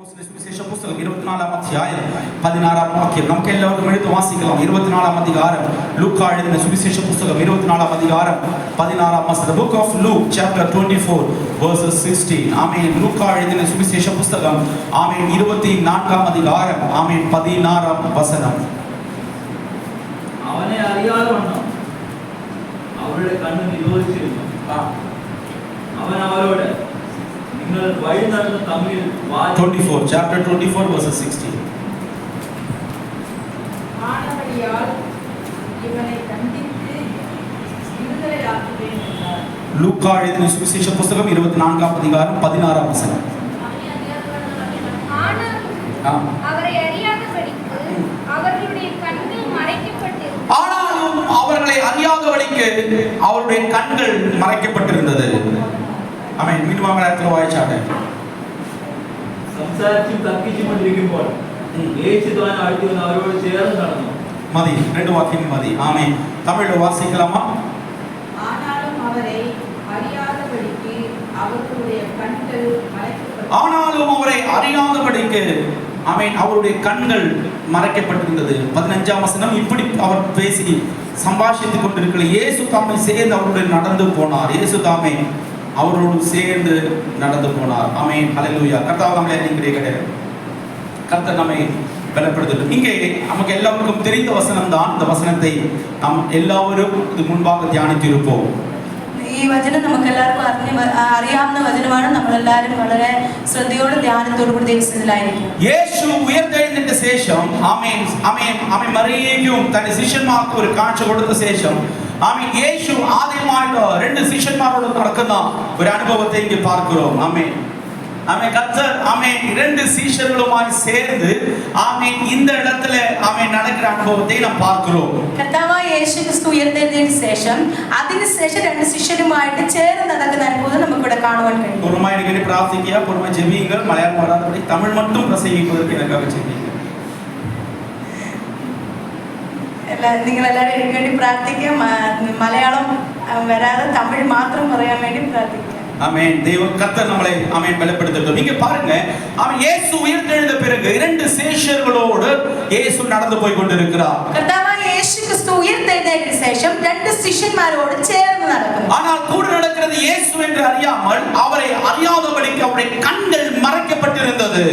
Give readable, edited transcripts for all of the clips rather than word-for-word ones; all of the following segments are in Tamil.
சுவிசேஷ புத்தகம் 24 அத்தியாயம் 16 வாக்கியம் நமக்கு எல்லாருக்கும் எடுத்து வாசிக்கலாம். 24 அதிகாரம் லூக்கா எழுதின சுவிசேஷ புத்தகம் 24 அதிகாரம் 16 வசனம். The book of Luke chapter 24 verses 16. ஆமென். லூக்கா எழுதின சுவிசேஷ புத்தகம் ஆமென் 24 அதிகாரம் ஆமென் 16 வசனம். அவனை அறியாதவண்ணம் அவருடைய கண்ணு நிரோதிச்சிருக்கும். அவன் அவரோட 24 chapter 24 verses 16. லூக்கா எழுதின சுவிசேஷ புத்தகம் 24 அதிகாரம் 16 வசனம். ஆனாலும் அவர்களை அறியாதபடிக்கு அவருடைய கண்கள் மறைக்கப்பட்டிருந்தது. ആമേൻ. വീണ്ടും ആമേൻ വായിച്ചാട്ടെ. സംസാരിച്ചും തർക്കിച്ചും കൊണ്ടിരിക്കുമ്പോൾ യേശുദാൻ അടുത്ത് വന്ന് അവരോട് ചേർന്ന് നടന്നു. മതി, രണ്ട് വാക്യങ്ങൾ മതി. ആമേൻ. തമിഴിൽ വാസിക്കലാമ. ஆனாலும் அவரை அறியாதபடிக்கு அவருடைய கண்கள் மறைக்கப்பட்டிருந்தது. ஆனாலும் அவரை அறியாதபடிக்கு ஆமேன் அவருடைய கண்கள் மறைக்கப்பட்டிருந்தது. 15 வசனம். இப்படி அவர் பேசி சம்பாஷித்துக் கொண்டிருக்கிற இயேசு தாமே சேர்ந்து அவருடன் நடந்து போனார். இயேசு தாமே அவரோடு சேர்ந்து நடந்து போனார். ஆமென். ஹல்லேலூயா. கர்த்தர் நம்மை அனுக்கிரகிக்கிறார். கர்த்தர் நம்மை பலப்படுத்தட்டும். இங்கே நமக்கு எல்லாருக்கும் தெரிந்த வசனம் தான். இந்த வசனத்தை நாம் எல்லாரும் இது முன்பாக தியானித்திருப்போம். ഈ വചനം നമുക്ക് എല്ലാവർക്കും അറിയാവുന്ന വചനമാണ്. നമ്മൾ എല്ലാവരും വളരെ ശ്രദ്ധയോടെ ധ്യാനത്തോടു കൂടി ദൈവസന്നിധിയിലായിരിക്കും. യേശു ഉയർത്തെഴുന്നേറ്റ ശേഷം ആമേൻ ആമേൻ ആമേൻ മറിയയ്ക്കും തന്റെ ശിഷ്യന്മാർക്കും ഒരു കാഴ്ച കൊടുത്ത ശേഷം ആമേൻ യേശു ആദ്യമായിട്ട് രണ്ട് ശിഷ്യന്മാരോട് നടക്കുന്ന ഒരു അനുഭവത്തെ ഇங்கே பார்க்கிறோம். ஆமென். ஆமென். கர்த்தர் ஆமென் இரண்டு சீஷர்களுமாய் சேர்ந்து ஆமென் இந்த இடத்துல ஆமென் நடக்கிற அனுபவத்தை நாம் பார்க்கிறோம். കർത്താവായ യേശു ക്രിസ്തു ഉയർത്തെഴുന്നേറ്റ ശേഷം അതിനുശേഷം രണ്ട് ശിഷ്യരുമായിട്ട് ചേർന്ന് നടക്കുന്ന അനുഭവം നമുക്ക് ഇവിടെ കാണുവാൻ കഴിയും. பொறுமையா இருக்கி பிரார்த்திക്കുക, பொறுமை ஜெபியுங்கள். மலையாளம் வராதபடி தமிழ் மட்டும் பிரசங்கிப்பதற்கு எனக்காக ஜெபியுங்கள். നിങ്ങൾ എല്ലാവരും എനിക്ക് വേണ്ടി പ്രാർത്ഥിക്കുക. മലയാളം വരാതെ തമിഴ് മാത്രം പറയാൻ വേണ്ടി പ്രാർത്ഥിക്കുക. ஆமென். தேவன் கர்த்தர் நம்மளை ஆமென் பலப்படுத்தட்டும். இங்க பாருங்க, அவன் இயேசு உயிர்த்தெழுந்த பிறகு இரண்டு சேஷர்களோடு இயேசு நடந்து போய் கொண்டிருக்கிறார். கர்த்தாவாയ യേശു ക്രിസ്തു ഉയർത്തെഴുന്നേറ്റ ശേഷം രണ്ട് ശിഷ്യന്മാരോട് ചേർന്ന് നടക്കുന്നു. ஆனால் கூட நடக்கிறது இயேசு என்று அறியாமல் அவரை அறியாதபடிக்கு அவருடைய கண்கள் மறைக்கப்பட்டிருந்தது.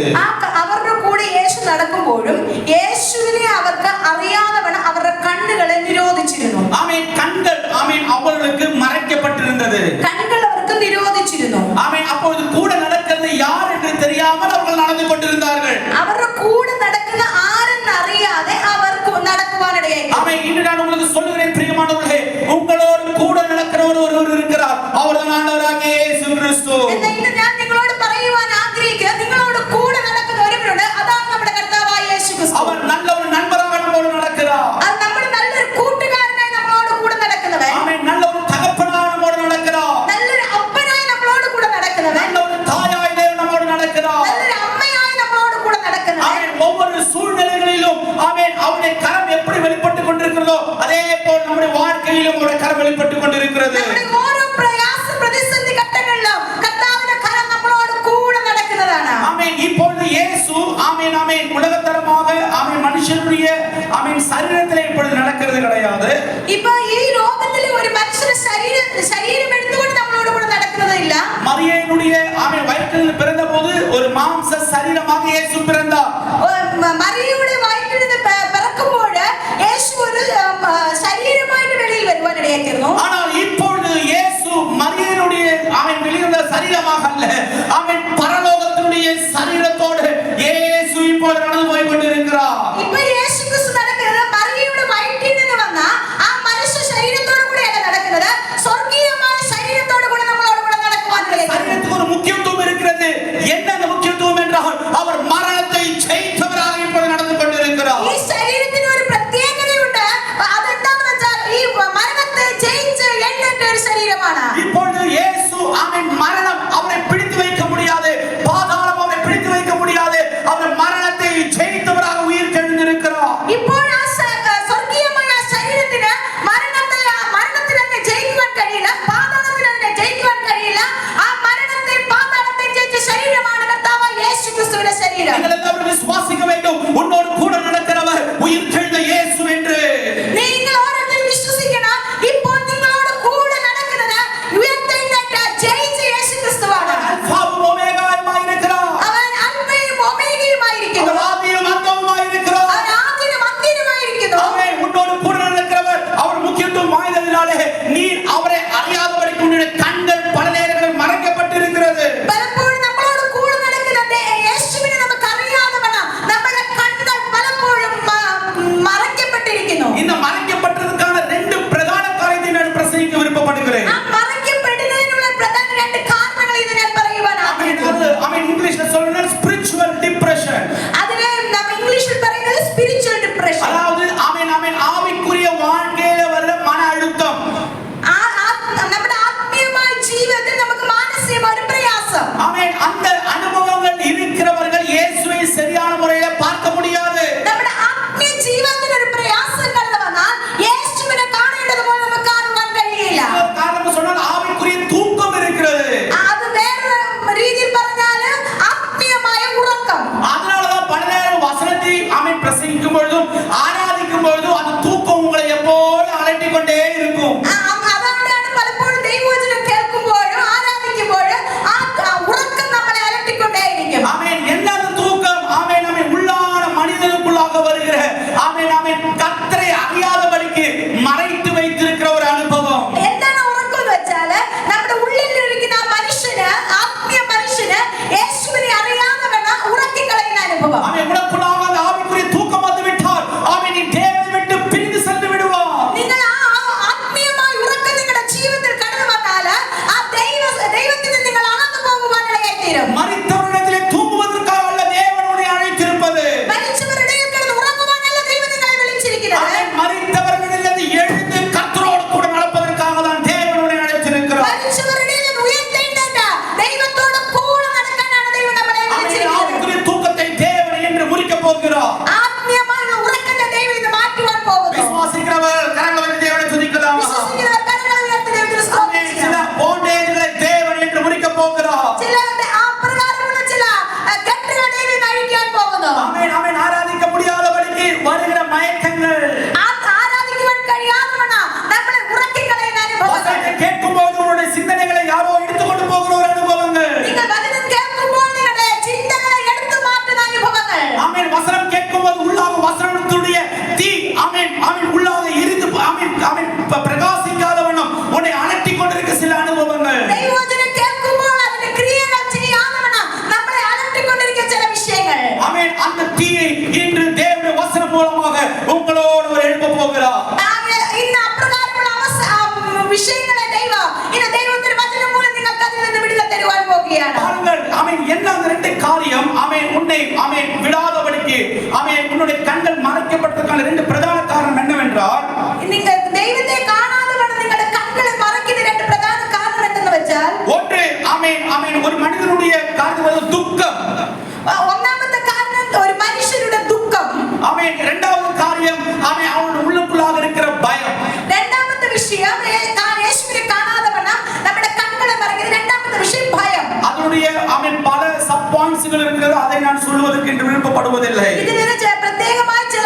അവരുടെ കൂടെ യേശു നടക്കുമ്പോഴും യേശുവിനെ അവർക്ക് അറിയാதவണ്ണം അവരുടെ കണ്ണുകളെ നിരോധിച്ചിരുന്നു. ஆமென். கண்கள் ஆமென் அவர்களுக்கு மறைக்கப்பட்டிருந்தது. கண்கள் அவർക്ക് നിരോധിച്ചിരുന്നു. ஆமென். அப்பொழுது கூட நடக்கிறது யார் என்று தெரியாமல் அவர்கள் நடந்து கொண்டிருந்தார்கள். அவരുടെ കൂടെ നടക്കുന്ന ആരെന്ന് അറിയാതെ അവർ നടക്കുവാനിടയായി. ஆமென். இன்று நான் உங்களுக்கு சொல்லுகிறேன் பிரியமானவர்களே, உங்களோடு கூட நடக்கிறவர் ஒருவர் இருக்கிறார். அவர்தான் ஆண்டவராகிய இயேசு கிறிஸ்து. ഇന്ന് ഞാൻ നിങ്ങളോട് പറയുവാൻ ആഗ്രഹിക്കുക, നിങ്ങളോട് കൂടെ നടക്കുന്ന ഒരുവരുണ്ട്. അതാണ് നമ്മുടെ കർത്താവായ യേശു ക്രിസ്തു. அவர் நல்ல ஒரு நண்பராக நம்மோடு நடக்கிறார். അത് നമ്മുടെ നല്ലൊരു കൂട്ടുകാരനായി നമ്മളോട് കൂടെ നടക്കുന്നവൻ. ஆமென். நல்ல ஒரு தகப்பனாக நம்மோடு நடக்கிறார். നല്ലൊരു അപ്പനായി നമ്മളോട് കൂടെ നടക്കുന്നവൻ. நல்ல ஒரு தாயாய் தேவன் நம்மோடு நடக்கிறார். നല്ലൊരു അമ്മയായി നമ്മളോട് കൂടെ നടക്കുന്നവൻ. ஆமென். ஒவ்வொரு சூழ்நிலைகளிலும் ஆமென் அவருடைய கரம் எப்படி வெளிப்பட்டு கொண்டிருக்கிறதோ அதே போல் நம்முடைய வாழ்க்கையிலும் அவருடைய கரம் வெளிப்பட்டு கொண்டிருக்கிறது. നമ്മുടെ ഓരോ പ്രയാസ പ്രതിസന്ധി ഘട്ടങ്ങളിലും കർത്താവിന്റെ കരം നമ്മളോട് കൂടെ നടക്കുന്നതാണ്. ஆமென். இப்பொழுது இயேசு ஆமென் ஆமென் உலகத்தரமாக ஆமென் மனுஷனுடைய ஆமென் சரீரத்திலே இப்பொழுது நடக்கிறது கிடையாது. இப்போ ഈ ലോകത്തിലെ ഒരു മനുഷ്യന്റെ ശരീരം എടുത്തുകൊണ്ട് നമ്മളോട് കൂടെ നടക്കുന്നതില്ല. மரியாளுடைய ஆமென் வயிற்றில் பிறந்தபோது ஒரு மாംസ சரீரமாக இயேசு பிறந்தார். മറിയയുടെ വയറ്റിൽ നിന്ന് പിറക്കുമ്പോൾ യേശു ഒരു ശരീരമായിട്ട് വെളിയിൽ വരുവാനിടയായിരുന്നു. ஆனால் இப்பொழுது இயேசு மரியாளுடைய ஆமென் வெளிவந்த சரீரமாக அல்ல, ஆமென் பரலோகத்தினுடைய சரீரத்தோடு இயேசு இப்பொழுது நடந்து போய் கொண்டிருக்கிறார். இப்போ യേശു ക്രിസ്തു നടക്കുന്നത് മറിയയുടെ വയറ്റിൽ നിന്ന് വന്ന ആ മനുഷ്യ ശരീരത്തോട് കൂടെയല്ല നടക്കുന്നത്, സ്വർഗീയമായ ശരീരത്തോട് കൂടെ നമ്മളോട് കൂടെ നടക്കുവാനിടയായിരുന്നു. சரீரத்துக்கு ஒரு முக்கியத்துவம் இருக்கிறது. என்ன அந்த முக்கியத்துவம் என்றால் அவர் மரணத்தை ശരീരം. നിങ്ങൾ എല്ലാവരും വിശ്വസിக்க வேண்டும் உன்னோடு கூட நடக்கிறவர் உயிர்த்தெழுந்த இயேசு என்று. നിങ്ങൾ ഓരോരുത്തരും വിശ്വസിക്കണം ഇപ്പോൾ നിങ്ങളോട് കൂടെ നടക്കുന്നത് ഉയർത്തെഴുന്നേറ്റ ജയിച്ച യേശു ക്രിസ്തുവാണ്. அல்பாவும் ஒமேகாவுமாய் இருக்கிறார். അവൻ അൽഫയും ഒമേഗയുമായിരിക്കുന്നു. அவர் ஆதியும் அந்தமுமாய் இருக்கிறார். അവൻ ആദ്യനും അന്ത്യനുമായിരിക്കുന്നു. ஆமென். உன்னோடு கூட நடக்கிறவர் அவர் முக்கியத்துவம் வாய்ந்ததினாலே நீ அவரை அறியாதபடிக்கு உன்னுடைய கண்கள் பல நேரங்களில் மறைக்கப்பட்டிருக்கிறது. പലപ്പോഴും നമ്മളോട് കൂടെ നടക്കുന്ന യേശുവിനെ നമുക്ക് അറിയാതവണ്ണം നമ്മുടെ കണ്ണുകൾ പലപ്പോഴും മറയ്ക്കപ്പെട്ടിരിക്കുന്നു. இந்த மறைக்கப்பட்டதற்கான ரெண்டு பிரதான காரியத்தை நான் பிரசங்கிக்க விருப்பப்படுகிறேன். ആ മറയ്ക്കപ്പെടുന്നതിനുള്ള പ്രധാന രണ്ട് കാരണങ്ങൾ ഇത് ഞാൻ പറയുവാൻ ആഗ്രഹിക്കുന്നു. ஆமென். இங்கிலீஷ்ல சொல்லணும் ஸ்பிரிச்சுவல் டிப்ரஷன். അതിനെ നമ്മൾ ഇംഗ്ലീഷിൽ പറയുന്നത് സ്പിരിച്വൽ ഡിപ്രഷൻ. அதாவது ஆமென் ஆமென் ஆவிக்குரிய வாழ்க்கையில வர்ற மன அழுத்தம். നമ്മുടെ ആത്മീയമായ ജീവിതത്തിൽ നമുക്ക് മാനസികമായ ഒരു പ്രയാസം. ஆமென். அந்த அனுபவங்கள் இருக்கிறவர்கள் இயேசுவை சரியான முறையில பார்க்க முடியாது. നമ്മുടെ ആത്മീയ ജീവിതത്തിൽ ഒരു പ്രയാസം കടന്നു വന്നാൽ യേശുവിനെ കാണേണ്ടതുപോലെ നമുക്ക് കാണുവാൻ കഴിയില്ല. காரணம் சொன்னால் ஆவிக்குரிய தூக்கம் இருக்கிறது. അത് വേറെ രീതിയിൽ പറഞ്ഞാൽ ആത്മീയമായ ഉറക്കം. அதனாலதான் பல நேரம் வசனத்தை ஆமென் பிரசங்கிக்கும் பொழுதும் ஆராதிக்கும் பொழுதும் அந்த தூக்கம் உங்களை எப்போதும் அலட்டிக் கொண்டே இருக்கும். അതുകൊണ്ടാണ് പലപ്പോഴും ദൈവവചനം കേൾക്കുമ്പോഴും ആരാധിക്കുമ്പോഴും ആ ഉറക്കം നമ്മളെ അലട്ടിക്കൊണ്ടേയിരിക്കും. ஆமென். என்ன அந்த தூக்கம்? ஆமென் ஆமென் உள்ளான மனிதனுக்குள்ளாக வருகிற ஆமென் ஆமென் கர்த்தரை அறியாதபடிக்கு மறைத்து வைத்திருக்கிற ஒரு அனுபவம். എന്താണ് ഉറക്കം എന്ന് വെച്ചാൽ നമ്മുടെ ഉള്ളിലിരിക്കുന്ന ആ മനുഷ്യന് ആത്മീയ മനുഷ്യന് യേശുവിനെ അറിയാതെ വേണം ഉറക്കിക്കളയുന്ന അനുഭവം. ஆமென். உனக்குள்ளாக அந்த ஆவிக்குரிய தூக்கம் வந்து விட்டால் ஆமென் நீ தேவனை விட்டு பிரிந்து சென்று விடுவாய். നിങ്ങൾ ആ ആത്മീയമായ ഉറക്കം നിങ്ങളുടെ ജീവിതത്തിൽ കടന്നു വന്നാൽ ആ ദൈവത്തിന് നിങ്ങൾ അകന്നു പോകുവാനിടയായി തീരും. மரித்தவரிடத்திலே தூங்குவதற்காக அல்ல தேவன் உன்னை அழைத்திருப்பது. മരിച്ചവരുടെ ഇടയിൽ കിടന്ന് ഉറങ്ങുവാനല്ല ദൈവം നിങ്ങളെ വിളിച്ചിരിക്കുന്നത്. ஆமென். மரித்தவர்களிலிருந்து எழுந்து கர்த்தரோடு கூட நடப்பதற்காக தான் தேவன் உன்னை அழைத்திருக்கிறார். മരിച്ചവരുടെ ഇടയിൽ നിന്ന് ഉയർത്തെഴുന്നേറ്റ ദൈവത്തോട് കൂടെ നടക്കാനാണ് ദൈവം നമ്മളെ ஆமென். വിളിച്ചിരിക്കുന്നത്. ஆவிக்குரிய தூக்கத்தை தேவன் என்று முறிக்கப் போகிறார். ആത്മീയമായ ഉറക്കത്തെ ദൈവം ഇന്ന് മാറ്റുവാൻ പോകുന്നു. விசுவாசிக்கிறவர் கரங்களை வைத்து தேவனை துதிக்கலாமா? വിശ്വസിക്കുന്നവർ കരങ്ങൾ ഉയർത്തി ദൈവത്തിന് സ്തോത്രം ஆமென். சில ചെയ്യാം. bondage-களை தேவன் என்று முறிக்கப் போகிறார். ചില അപ്രകാരമുള്ള ചില കെട്ടുകൾ ദൈവം ഇന്ന് അഴിക്കാൻ പോകുന്നു. ஆமென் ஆமென். ஆராதிக்க முடியாதபடிக்கு வருகிற மயக்கங்கள், ആരാധിക്കുവാൻ കഴിയാത്തവണ്ണം നമ്മളെ ഉറക്കിക്കളയുന്ന അനുഭവങ്ങൾ. வசனத்தை கேட்கும்போது உன்னுடைய சிந்தனைகளை யாரோ எடுத்துக்கொண்டு போகிற ஒரு அனுபவங்கள். നിങ്ങൾ വചനം കേൾക്കുമ്പോൾ നിങ്ങളുടെ ചിന്തകളെ എടുത്തു മാറ്റുന്ന അനുഭവങ്ങൾ. ஆமென். வசனம் கேட்கும்போது உள்ளாக வசனத்துடைய தீ ஆமென் ஆமென் உள்ளாக எரிந்து ஆமென் ஆமென் பிரகாசிக்காத வண்ணம் உன்னை அலட்டிக் கொண்டிருக்கிற சில அனுபவங்கள். ദൈവവചനം കേൾക്കുമ്പോൾ അതിന്റെ ക്രിയകൾ ചെയ്യാത്തവണ്ണം നമ്മളെ അലട്ടിക്കൊണ്ടിരിക്കുന്ന ചില വിഷയങ്ങൾ. ஆமென். அந்த தீயை இன்று தேவனுடைய வசனம் மூலமாக உங்களோடு அவர் எழுப்ப போகிறார். ഇന്ന് അപ്രകാരമുള്ള വിഷയങ്ങളെ ദൈവത്തിന്റെ വചനം മൂലം നിങ്ങൾക്ക് അതിൽ നിന്ന് വിടുതൽ തരുവാൻ പോകുകയാണ്. பாருங்கள் ஆமென். என்ன அந்த ரெண்டு காரியம் ஆமென் உன்னை ஆமென் விடாதபடிக்கு ஆமென் உன்னுடைய கண்கள் மறைக்கப்பட்டதற்கான ரெண்டு பிரதான காரணம் என்னவென்றால் നിങ്ങൾ ദൈവത്തെ കാണാതെ വണ്ണം നിങ്ങളുടെ കണ്ണുകളെ മറയ്ക്കുന്ന രണ്ട് പ്രധാന കാരണം എന്തെന്ന് വെച്ചാൽ ஒன்று ஆமென் ஆமென் ஒரு மனிதனுடைய காரியம் துக்கம். ഒന്നാമത്തെ കാരണം ഒരു മനുഷ്യരുടെ ദുഃഖം. ஆமென். இரண்டாவது காரியம் ஆமென் அவனுடைய உள்ளுக்குள்ளாக இருக்கிற பயம். രണ്ടാമത്തെ വിഷയം യേശുവിനെ കാണാതെ വണ്ണം നമ്മുടെ കണ്ണുകളെ മറയ്ക്കുന്ന രണ്ടാമത്തെ വിഷയം ഭയം. அதனுடைய ஆமென் பல சப் பாயிண்ட்ஸ்கள் இருக்கிறது. அதை நான் சொல்வதற்கு என்று விருப்பப்படுவதில்லை. ഇതിന് പ്രത്യേകമായി ചില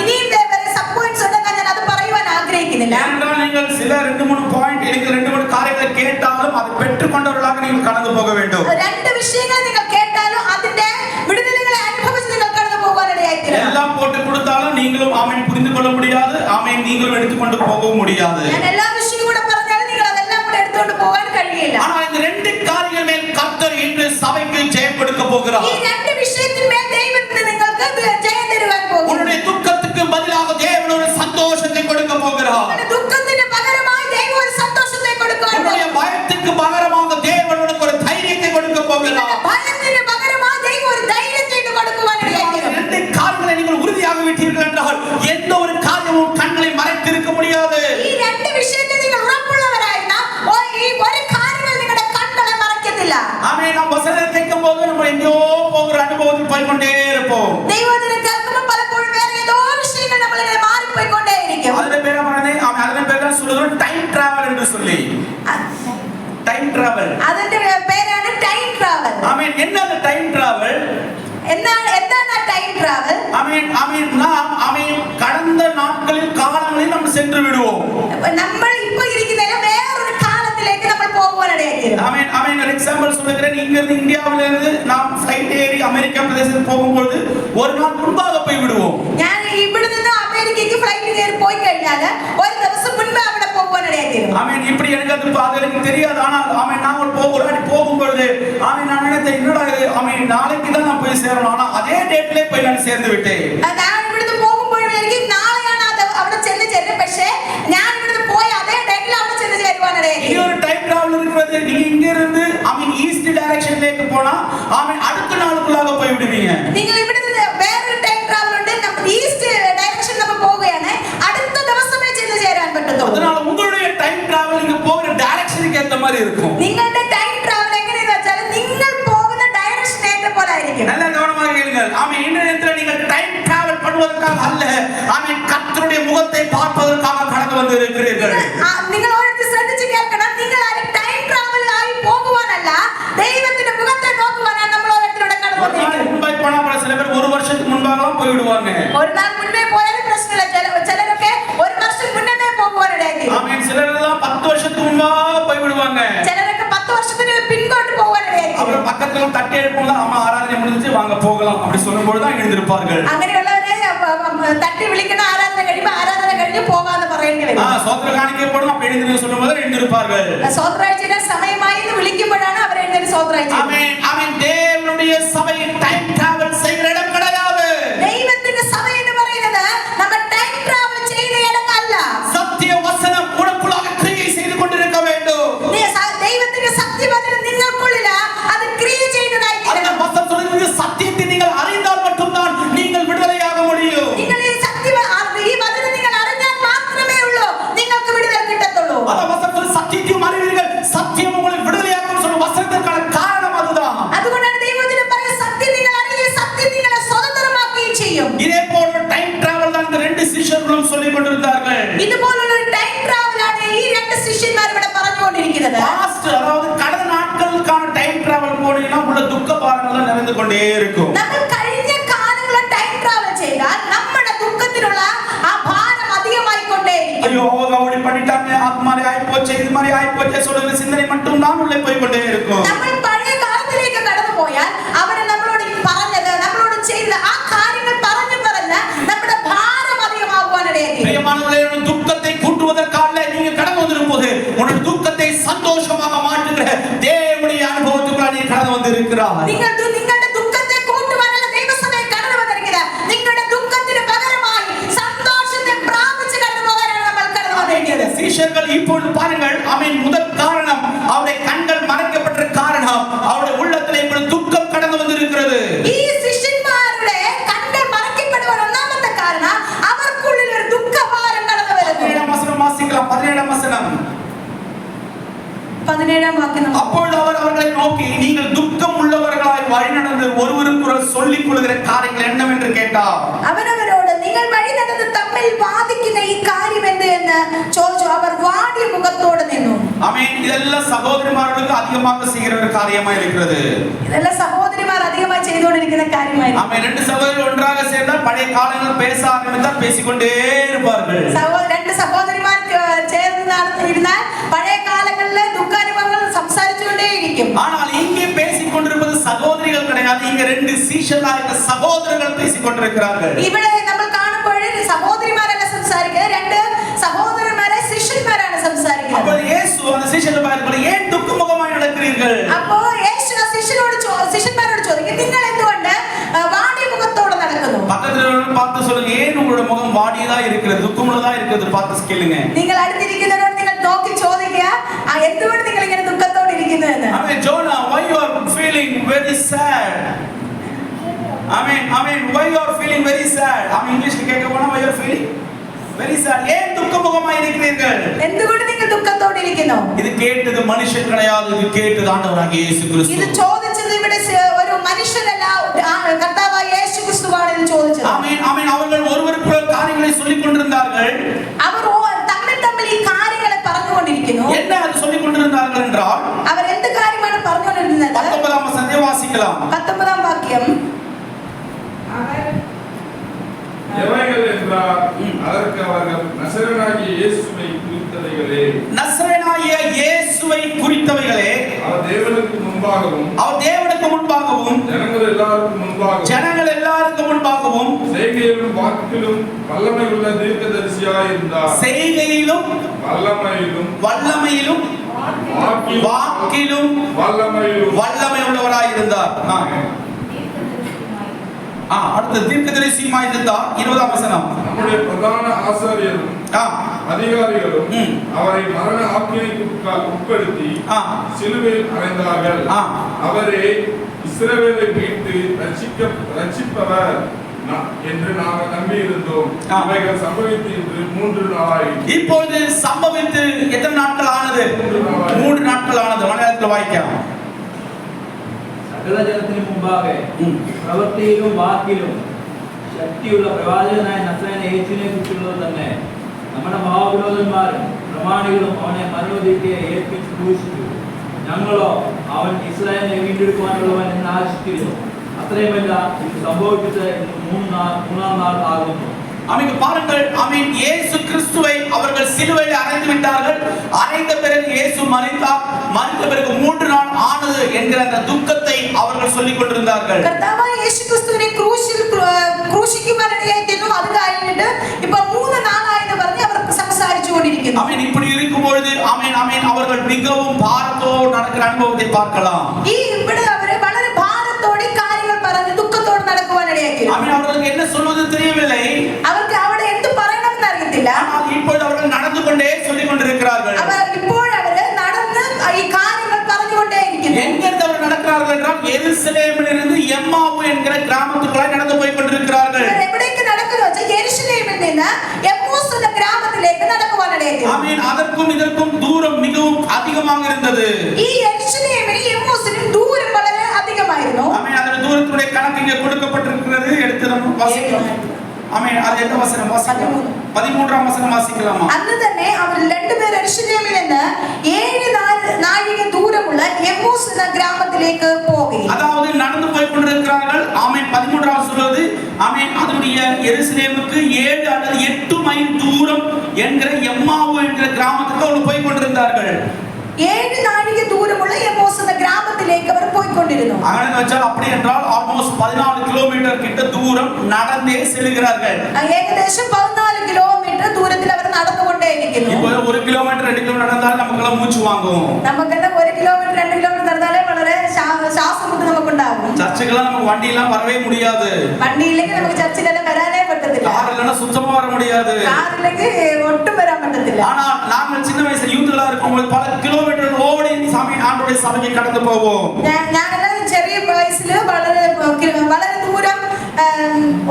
ഇനിയും സബ് പോയിന്റ്സ് ഉണ്ടെങ്കിൽ ഞാൻ അത് പറയുവാൻ ആഗ്രഹിക്കുന്നില്ല. ஏனென்றால் நீங்கள் சில 2-3 பாயிண்ட் நீங்கள் 2-3 காரியங்களை கேட்டாலும் அதை பெற்றுக்கொண்டவர்களாக நீங்கள் கடந்து போக வேண்டும். രണ്ട് വിഷയങ്ങൾ നിങ്ങൾ കേട്ടാലും അതിന്റെ വിടുതലുകളെ അനുഭവിച്ച് നിങ്ങൾ കടന്നു പോകാനിടയായിത്തീരും. எல்லாம் போட்டு கொடுத்தாலும் நீங்களும் ஆமென் புரிந்து கொள்ள முடியாது. ஆமென் நீங்களும் எடுத்துக்கொண்டு போகவும் முடியாது. ഞാൻ എല്ലാ വിഷയവും കൂടെ പറഞ്ഞാലും നിങ്ങൾ അതെല്ലാം കൂടെ എടുത്തുകൊണ്ട് പോകാൻ കഴിയില്ല. ஆனால் இந்த ரெண்டு காரியங்கள் மேல் கர்த்தர் இன்று சபைக்கு ஜெயம் கொடுக்க போகிறார். ഈ രണ്ട് വിഷയത്തിന്മേൽ ദൈവത്തിന് നിങ്ങൾക്ക് ജയം തരുവാൻ പോകുന്നു. உன்னுடைய துக்கத்துக்கு பதிலாக தேவன் ஒரு சந்தோஷத்தை கொடுக்க போகிறார். നിങ്ങളുടെ ദുഃഖത്തിന് പകരമായി ദൈവം ഒരു സന്തോഷത്തെ കൊടുക്കുവാൻ உன்னுடைய പോകുന്നു. பயத்துக்கு பகரமாக தேவன் உனக்கு ஒரு தைரியத்தை கொடுக்க போகிறார். നിങ്ങളുടെ ഭയത്തിന് പകരമായി ദൈവം ഒരു ധൈര്യത്തെ കൊടുക്കുവാൻ ഇടയായിത്തീരും. ரெண்டு காரியங்களை நீங்கள் உறுதியாக விட்டீர்கள் என்றால் எந்த ஒரு காரியமும் கண்களை மறைத்திருக்க முடியாது. ഈ രണ്ട് വിഷയത്തിൽ നിങ്ങൾ ഉറപ്പുള്ളവരായിരുന്നാൽ ഈ ഒരു കാര്യങ്ങൾ നിങ്ങളുടെ കണ്ണുകളെ മറയ്ക്കത്തില്ല. ஆமென். நாம் வசனத்தை கேட்கும்போது நம்ம எங்கேயோ போகிற அனுபவத்தில் போய்க்கொண்டே இருப்போம். ദൈവവചനം കേൾക്കുമ്പോൾ പലപ്പോഴും വേറെ ഏതോ വിഷയങ്ങൾ നമ്മളിങ്ങനെ മാറിപ്പോയിക്കൊണ്ടേയിരിക്കും. അതിന്റെ പേര് പറഞ്ഞേ അതിന്റെ പേരാണ് சொல்லுறது டைம் டிராவல் என்று சொல்லி. Time travel. അതിന്റെ പേരാണ് ടൈം ട്രാവൽ. ஆமென். என்ன அந்த டைம் டிராவல்? എന്താണ് ടൈം ട്രാവൽ? கடந்த நாட்களில் காலங்களில் நம்ம சென்று விடுவோம். നമ്മൾ ഇപ്പോൾ ഇരിക്കുന്നതിൽ വേറൊരു കാലത്തിലേക്ക് നമ്മൾ പോകുവാനിടയായി. ஒரு எக்ஸாம்பிள் சொல்றேன். இங்க இருந்து இந்தியாவில இருந்து நாம் ஃளைட் ஏறி அமெரிக்கா பிரதேசத்துக்கு போகும்போது ஒரு நாள் முன்பாக போய் விடுவோம். ഞാൻ ഇവിടെ നിന്ന് അമേരിക്കയ്ക്ക് ഫ്ലൈറ്റ് കയറി പോയി കഴിഞ്ഞാൽ ഒരു ദിവസം മുൻപ് അവിടെ പോകുവാനിടയായി. இப்படி எனக்கு அது பாதலுக்கு தெரியாது. ஆனால் நாங்கள் போகும்போது நான் நினைத்தேன் என்னடா இது நாளைக்கு தான் நான் போய் சேரணும். ஆனா அதே டேட்லயே போய் நான் சேர்ந்து விட்டேன். ഞാൻ ഇവിടുന്ന് പോകുമ്പോഴും എനിക്ക് നാളെയാണ് അവിടെ ചെന്ന് ചേരുന്നത്. പക്ഷേ ഞാൻ ഇവിടുന്ന് പോയി അതേ ഡേറ്റിൽ അവിടെ ചെന്ന് ചേരുവാനിടയായി. இனி ஒரு டைம் டிராவல் இருக்கிறது. நீங்க இங்க இருந்து ஈஸ்ட் டைரக்ஷன்லேக்கு போனா அடுத்த நாளுக்குள்ளாக போய் விடுவீங்க. നിങ്ങൾ ഇവിടുന്ന് വേറൊരു ടൈം ട്രാവൽ ഉണ്ട്. നമ്മൾ ഈസ്റ്റ് ഡയറക്ഷൻ നമ്മൾ പോവുകയാണ്. അടുത്ത ദിവസമേ ചെന്ന് ചേരാൻ പറ്റത്തുള്ളൂ. அதனால உங்களுடைய டைம் டிராவல் நீங்க போகிற டைரக்ஷனுக்கு ஏத்த மாதிரி இருக்கும். നിങ്ങളുടെ ടൈം ട്രാവൽ എങ്ങനെയെന്ന് വെച്ചാൽ നിങ്ങൾ പോകുന്ന ഡയറക്ഷൻ ഏற்ற പോലെ ആയിരിക്കും. நல்ல கவனமாக கேளுங்கள். இந்த நேரத்தில் நீங்கள் டைம் டிராவல் பண்ணுவதற்காக அல்ல, கர்த்தருடைய முகத்தை பார்ப்பதற்காக கடந்து வந்து இருக்கிறீர்கள். നിങ്ങൾ ഓരോരുത്തർ ശ്രദ്ധിച്ച് കേൾക്കണം. നിങ്ങൾ ആരും ടൈം ട്രാവൽ ആയി പോകുവാനല്ല, ദൈവത്തിന്റെ മുഖത്തെ നോക്കുവാനാണ് നമ്മൾ ഓരോരുത്തരുടെ കടന്നു വന്നിരിക്കുന്നത്. മുൻപായി പോണ சில பேர் ஒரு வருஷத்துக்கு முன்பாகலாம் போய் விடுவாங்க. ഒരു നാൾ മുന്നേ പോയാലും പ്രശ്നമില്ല. ചിലരൊക്കെ ഒരു വർഷം മുന്നേ പോകുവാനിടയായി. சிலரெல்லாம் 10 வருஷத்துக்கு முன்பாக போய் விடுவாங்க. ചിലരൊക്കെ 10 വർഷത്തിന് പിൻകോട്ട് പോകുവാനിടയായി. அப்புறம் பக்கத்துல தட்டி எழுப்பும்போது அம்மா ஆராதனை முடிஞ்சு வாங்க போகலாம் அப்படி சொல்லும்போது தான் எழுந்திருப்பார்கள். അങ്ങനെയുള്ളവരെ തട്ടി വിളിക്കണം. ആരാധന കഴിയുമ്പോൾ ആരാധന കഴിഞ്ഞ് പോകാന്ന് പറയേണ്ടി വരും. സ്വോത്ര കാണിക്കേ போடணும் அப்ப எழுந்திரு சொல்லும்போது எழுந்திருப்பார்கள். സ്വോത്രാഴ്ചയുടെ സമയമായി എന്ന് വിളിക്കുമ്പോഴാണ് അവർ എഴുന്നേറ്റ് സ്വോത്രാഴ്ച. ஆமென். தேவனுடைய சபை டைம் டிராவல் செய்கிற இடம் கிடையாது. ദൈവത്തിന്റെ സഭ എന്ന് പറയുന്നത് നമ്മൾ ടൈം ട്രാവൽ ചെയ്യുന്ന ഇടമല്ല. சத்திய வசனம் உனக்குள்ளாக கிரியை செய்து கொண்டிருக்க வேண்டும். ദൈവത്തിന്റെ സത്യവചനം നിങ്ങൾക്കുള്ളിൽ അത് ക്രിയ ചെയ്യുന്നതായിരിക്കണം. அந்த வசனம் சொல்லுகிறது சத்தியத்தை நீங்கள் அறிந்தால் மட்டும்தான் நீங்கள் விடுதலையாக முடியும். നിങ്ങൾ ഈ വചനം നിങ്ങൾ അറിഞ്ഞാൽ മാത്രമേ ഉള്ളൂ നിങ്ങൾക്ക് വിടുതല കിട്ടത്തുള്ളൂ. அந்த வசனத்தில் சத்தியத்தையும் அறிவீர்கள், சத்தியம் உங்களை விடுதலையாக்கும் சொல்லும் வசனத்திற்கான காரணம் அதுதான். അതുകൊണ്ടാണ് ദൈവവചനം പറയുന്നത് സത്യം നിങ്ങൾ അറിയുകയും സത്യം നിങ്ങളെ സ്വതന്ത്രമാക്കുകയും ചെയ്യും. இதே போல ஒரு டைம் டிராவல் தான் இந்த ரெண்டு சிஷ்யர்களும் சொல்லிக் கொண்டிருந்தார்கள். ഇതുപോലുള്ള ഒരു ടൈം ട്രാവലാണ് ഈ രണ്ട് ശിഷ്യന്മാർ ഇവിടെ പറഞ്ഞുകൊണ്ടിരിക്കുന്നത്. பாஸ்ட் அதாவது கடந்த நாட்களுக்கான டைம் டிராவல் போனீங்கன்னா உள்ள துக்க பாரங்கள் நிறைந்து கொண்டே இருக்கும். നമ്മൾ കഴിഞ്ഞ കാലങ്ങളിൽ ടൈം ട്രാവൽ ചെയ്താൽ നമ്മുടെ ദുഃഖത്തിനുള്ള ആ ഭാരം അധികമായി കൊണ്ടേയിരിക്കും. ஐயோ அவங்க அப்படி பண்ணிட்டாங்க, அது மாதிரி ஆயி போச்சு, இது மாதிரி ஆயி போச்சு சொல்லுற சிந்தனை மட்டும் தான் உள்ளே போய் கொண்டே இருக்கும். നമ്മൾ പഴയ കാലത്തിലേക്ക് കടന്നു പോയാൽ അവർ നമ്മളോട് പറഞ്ഞത് നമ്മളോട് ചെയ്ത ആ കാര്യങ്ങൾ പറഞ്ഞു നമ്മുടെ ഭാരം അധികമാകുവാനിടയായി. பிரியமானவர்களே, துக்கத்தை கூட்டுவதற்காக நீங்க கடந்து வந்திருப்போது உங்களுடைய துக்கத்தை சந்தோஷமாக மாற்றுகிற தேவனுடைய அனுபவத்துக்குள்ள நீ கடந்து வந்திருக்கிறாய். നിങ്ങളുടെ ദുഃഖത്തെ കൂട്ടുവാനല്ല ദൈവസഭയിൽ കടന്നു വന്നിരിക്കുന്നത്. നിങ്ങളുടെ ദുഃഖത്തിന് പകരമായി സന്തോഷത്തെ പ്രാപിച്ച് കടന്നുപോകാനാണ് നമ്മൾ കടന്നു വന്നിരിക്കുന്നത്. சீஷர்கள் இப்பொழுது பாருங்கள், முதல் காரணம் அவருடைய கண்கள் மறைக்கப்பட்ட காரணம் அவருடைய உள்ளத்திலே இப்பொழுது துக்கம் கடந்து வந்திருக்கிறது. ഈ ശിഷ്യന്മാരുടെ കണ്കൾ മറക്കപ്പെടുവാൻ ഒന്നാമത്തെ കാരണം അവർക്കുള്ളിൽ ഒരു ദുഃഖഭാരം കടന്നു വരുന്നു. 17 വസനം വാസിக்கலாம். 17 വസനം. 17 വാക്യം. அப்பொழுது அவர் அவர்களை நோக்கி, நீங்கள் துக்கம் உள்ளவர்களாய் வழிநடந்து ஒருவருக்கொருவர் சொல்லிக் கொள்கிற காரியங்கள் என்னவென்று கேட்டார். അവനവരോട് നിങ്ങൾ വഴി നടന്ന് തമ്മിൽ വാദിക്കുന്ന ഈ കാര്യം എന്ത് എന്ന് ചോദിച്ചു. അവർ വാടിയ മുഖത്തോടെ നിന്നു. இதெல்லாம் சகோதரிமார்களுக்கு அதிகமாக செய்கிற ஒரு காரியமா இருக்கிறது. இதெல்லாம் சகோதரிமார் அதிகமாக செய்துകൊണ്ടിരിക്കുന്ന കാര്യമായി. ரெண்டு சகோதரர்கள் ஒன்றாக சேர்ந்தால் பழைய காலங்கள் பேச ஆரம்பித்தால் பேசிக்கொண்டே இருப்பார்கள். രണ്ട് സഹോദരിമാർ ചേർന്ന് ഇരുന്നാൽ പഴയ കാലങ്ങളിലെ ദുഃഖാനുഭവങ്ങൾ സംസാരിച്ചുകൊണ്ടേയിരിക്കും. ஆனால் இங்கே பேசிக் கொண்டிருப்பது சகோதரிகள் கிடையாது, இங்க ரெண்டு சீஷர்களாக சகோதரர்கள் பேசிக் கொண்டிருக்கிறார்கள். ഇവിടെ നമ്മൾ കാണുമ്പോൾ സഹോദരിമാരല്ല സംസാരിക്കുന്നത്, രണ്ട് സഹോദരന്മാരെ ശിഷ്യന്മാരാണ് സംസാരിക്കുന്നത്. അപ്പോൾ യേശു அந்த சீஷர்கள் பார்த்து, ஏன் துக்கமுகமாய் நடக்கிறீர்கள்? അപ്പോൾ യേശു ശിഷ്യന്മാരോട് ചോദിക്കും, നിങ്ങൾ എന്തുകൊണ്ട് വാടിയ മുഖത്തോടെ നടക്കുന്നു? பக்கத்துல பார்த்து சொல்லுங்க, ஏன் உங்களுடைய முகம் வாடியதா இருக்கிறது, துக்கமுள்ளதா இருக்கிறது பார்த்து கேளுங்க. നിങ്ങൾ അടുത്തിരിക്കുന്നവരോട് നിങ്ങൾ നോക്കി ചോദിക്കുക, എന്തുകൊണ്ട് നിങ്ങൾ ഇങ്ങനെ ദുഃഖത്തോടെ ഇരിക്കുന്നു എന്ന്. Jonah, why you are feeling very sad? Why you are feeling very sad? English கேட்க போனா why you are feeling very sad? ஏன் துக்கமுகமாய் இருக்கிறீர்கள்? എന്തുകൊണ്ട് നിങ്ങൾ ദുഃഖത്തോടെ ഇരിക്കുന്നു? இது கேட்டது மனுஷன் கிடையாது, இது கேட்டது ஆண்டவராகிய இயேசு கிறிஸ்து. ഇത് ചോദിച്ചത് ഇവിടെ ഒരു മനുഷ്യനല്ല, കർത്താവായ യേശു ക്രിസ്തുവാണ് ഇത് ചോദിച്ചത്. அவர்கள் ஒருவருக்கொருவர் காரியங்களை சொல்லிக் கொண்டிருந்தார்கள். അവർ തമ്മിൽ ഈ കാര്യങ്ങളെ പറഞ്ഞുകൊണ്ടിരിക്കുന്നു. என்ன அது சொல்லிக் கொண்டிருந்தார்கள் என்றால், അവർ എന്ത് കാര്യമാണ് പറഞ്ഞുകൊണ്ടിരുന്നത്? 19 வசனத்தை வாசிக்கலாம். 19 വാക്യം. அவர்கள் நசரேயனாகிய இயேசுவை குறித்தவைகளே. நசரேயனாகிய இயேசுவை குறித்தவைகளே. அவர் தேவனுக்கு முன்பாகவும் ஜனங்கள் எல்லாருக்கும் முன்பாகவும் செய்கையிலும் வாக்கிலும் வல்லமை உள்ள தீர்க்கதரிசியாய் இருந்தார். செய்கையிலும் வல்லமையிலும் வாக்கிலும் வல்லமை உள்ளவராய் இருந்தார். அடுத்த தீர்க்கதரிசியுமாய் இருந்தார். 20ஆம் வசனம். நம்முடைய பிரதான ஆசாரியரும் அதிகாரிகளும் அவரை மரண ஆக்கினைக்கு உட்படுத்தி சிலுவையில் அறைந்தார்கள். அவரே இஸ்ரவேலை மீட்டு ரட்சிப்பவர் என்று நாங்கள் நம்பி இருந்தோம். இவைகள் சம்பவித்து இன்று 3 நாளாயிற்று. இப்போது சம்பவித்து எத்தனை நாட்கள் ஆனது? 3 நாட்கள் ஆனது. மலையாளத்தில் வாய்க்கலாம். സകല ജനത്തിനു മുമ്പാകെ പ്രവൃത്തിയിലും വാക്കിലും ശക്തിയുള്ള പ്രവാചകനായ നസറേയനായ യേശുവിനെ കുറിച്ചുള്ളത് തന്നെ നമ്മുടെ മഹാപുരോഹിതന്മാരും പ്രമാണികളും അവനെ മരണവിധിക്ക് ഏൽപ്പിച്ച് ക്രൂശിച്ചു. ഞങ്ങളോ അവൻ ഇസ്രായേലിനെ വീണ്ടെടുക്കുവാനുള്ളവൻ എന്ന് ആശിച്ചിരുന്നു. അത്രയുമല്ല ഇത് സംഭവിച്ചത് മൂന്നാം നാൾ ആകുന്നു. அமீன். பாருங்கள், அமீன். இயேசு கிறிஸ்துவை அவர்கள் சிலுவையில் அறைந்து விட்டார்கள். அறைந்த பிறகு இயேசு மரித்தார். மரித்த பிறகு 3 நாள் ஆனது என்கிற அந்த துக்கத்தை அவர்கள் சொல்லிக் கொண்டிருந்தார்கள். കർത്താവായ യേശു ക്രിസ്തുവിനെ ക്രൂശിക്കുവാനിടയായി തീർന്നു. അത് കഴിഞ്ഞിട്ട് ഇപ്പോ 3 നാളായെന്ന് പറഞ്ഞ് അവർ സംസാരിച്ചുകൊണ്ടിരിക്കുന്നു. அமீன். இப்படி இருக்கும்பொழுது அமீன் அமீன் அவர்கள் மிகவும் பாரத்தோடு நடக்கிற அனுபவத்தை பார்க்கலாம். ഇവിടെ അവരെ വളരെ ഭാരത്തോടെ കാര്യങ്ങൾ പറഞ്ഞ് ദുഃഖത്തോടെ നടക്കുവാനിടയായി തീർന്നു. அமீன். அவர்களுக்கு என்ன சொல்வது தெரியவில்லை. അവർക്ക് അവിടെ എന്ത് പറയണമെന്ന് അറിയത്തില്ല. ஆனால் இப்பொழுது அவர்கள் நடந்து கொண்டே சொல்லிக் கொண்டிருக்கிறார்கள். ഇപ്പോൾ അവര് നടന്ന് ഈ കാര്യങ്ങൾ പറഞ്ഞുകൊണ്ടேയിരിക്കുന്നു. எங்கிருந்து அவர் நடக்கிறார்கள் என்றால் எருசலேமிலிருந்து எம்மாவு என்கிற கிராமத்துக்குள்ளாய் நடந்து போய் கொண்டிருக்கிறார்கள். എവിടേക്ക് നടക്കുന്നു വെച്ചാൽ യെരുശലേമിൽ നിന്ന് എമ്മൂസ് എന്ന ഗ്രാമത്തിലേക്ക് നടക്കുവാനിടയായി. ஆமென். அதற்கும் இதற்கும் தூரம் மிகவும் அதிகமாக இருந்தது. ഈ യെരുശലേമിനും എമ്മൂസിനും ദൂരം വളരെ അധികമായിരുന്നു. ஆமென். அந்த தூரத்துடைய கணக்கு இங்கே கொடுக்கப்பட்டிருக்கிறது. எடுத்து நம்ம வாசிக்கலாம். ஆமென். அது எந்த வசனம் வாசிக்கலாம்? 13ஆம் வசனம் வாசிக்கலாமா? അന്ന് തന്നെ അവർ രണ്ടുപേർ യെരുശലേമിൽ നിന്ന് 7 നാഴിക ദൂരമുള്ള എമ്മൂസ് എന്ന ഗ്രാമത്തിലേക്ക് പോയി. அதாவது நடந்து போய் கொண்டிருக்கிறார்கள். ஆமென். 13ஆம் சொல்வது ஆமென். அதனுடைய எருசலேமுக்கு 7 அல்லது 8 மைல் தூரம் என்கிற எம்மாவு என்கிற கிராமத்துக்கு அவர்கள் போய் கொண்டிருந்தார்கள். 7 നാഴിക ദൂരമുള്ള എമ്മൂസ് എന്ന ഗ്രാമത്തിലേക്ക് അവർ പോയിക്കൊണ്ടിരുന്നു. അങ്ങനെ വെച്ചാൽ அப்படி என்றால் ஆல்மோஸ்ட் 14 கிலோமீட்டர் கிட்ட தூரம் நடந்தே செல்கிறார்கள். ഏകദേശം 14 കിലോമീറ്റർ ദൂരത്തിൽ അവർ നടന്നുകൊണ്ടേയിരിക്കുന്നു. இப்போ 1 கிலோமீட்டர் 2 கிலோமீட்டர் நடந்தால் நமக்கு மூச்சு வாங்கும். നമുക്കെല്ലാം 1 കിലോമീറ്റർ 2 കിലോമീറ്റർ നടന്നാലേ വളരെ ശ്വാസമുട്ട് നമുക്കുണ്ടാകും. சர்ச்சுக்கெல்லாம் நமக்கு வண்டி எல்லாம் வரவே முடியாது. വണ്ടി ഇല്ലെങ്കിൽ നമുക്ക് ചർച്ചിലെല്ലാം വരാനേ പറ്റത്തില്ല. கார் இல்லனா சுத்தமா வர முடியாது. കാർ ഇല്ലെങ്കിൽ ഒട്ടും വരാൻ പറ്റത്തില്ല. ஆனா நாங்கள் சின்ன வயசுல யூத்லா இருக்கும்போது பல கிலோமீட்டர் ஓடி சாமி ஆண்டவருடைய சபைக்கு கடந்து போவோம். ഞാനെല്ലാം ചെറിയ വയസ്സിൽ വളരെ ദൂരം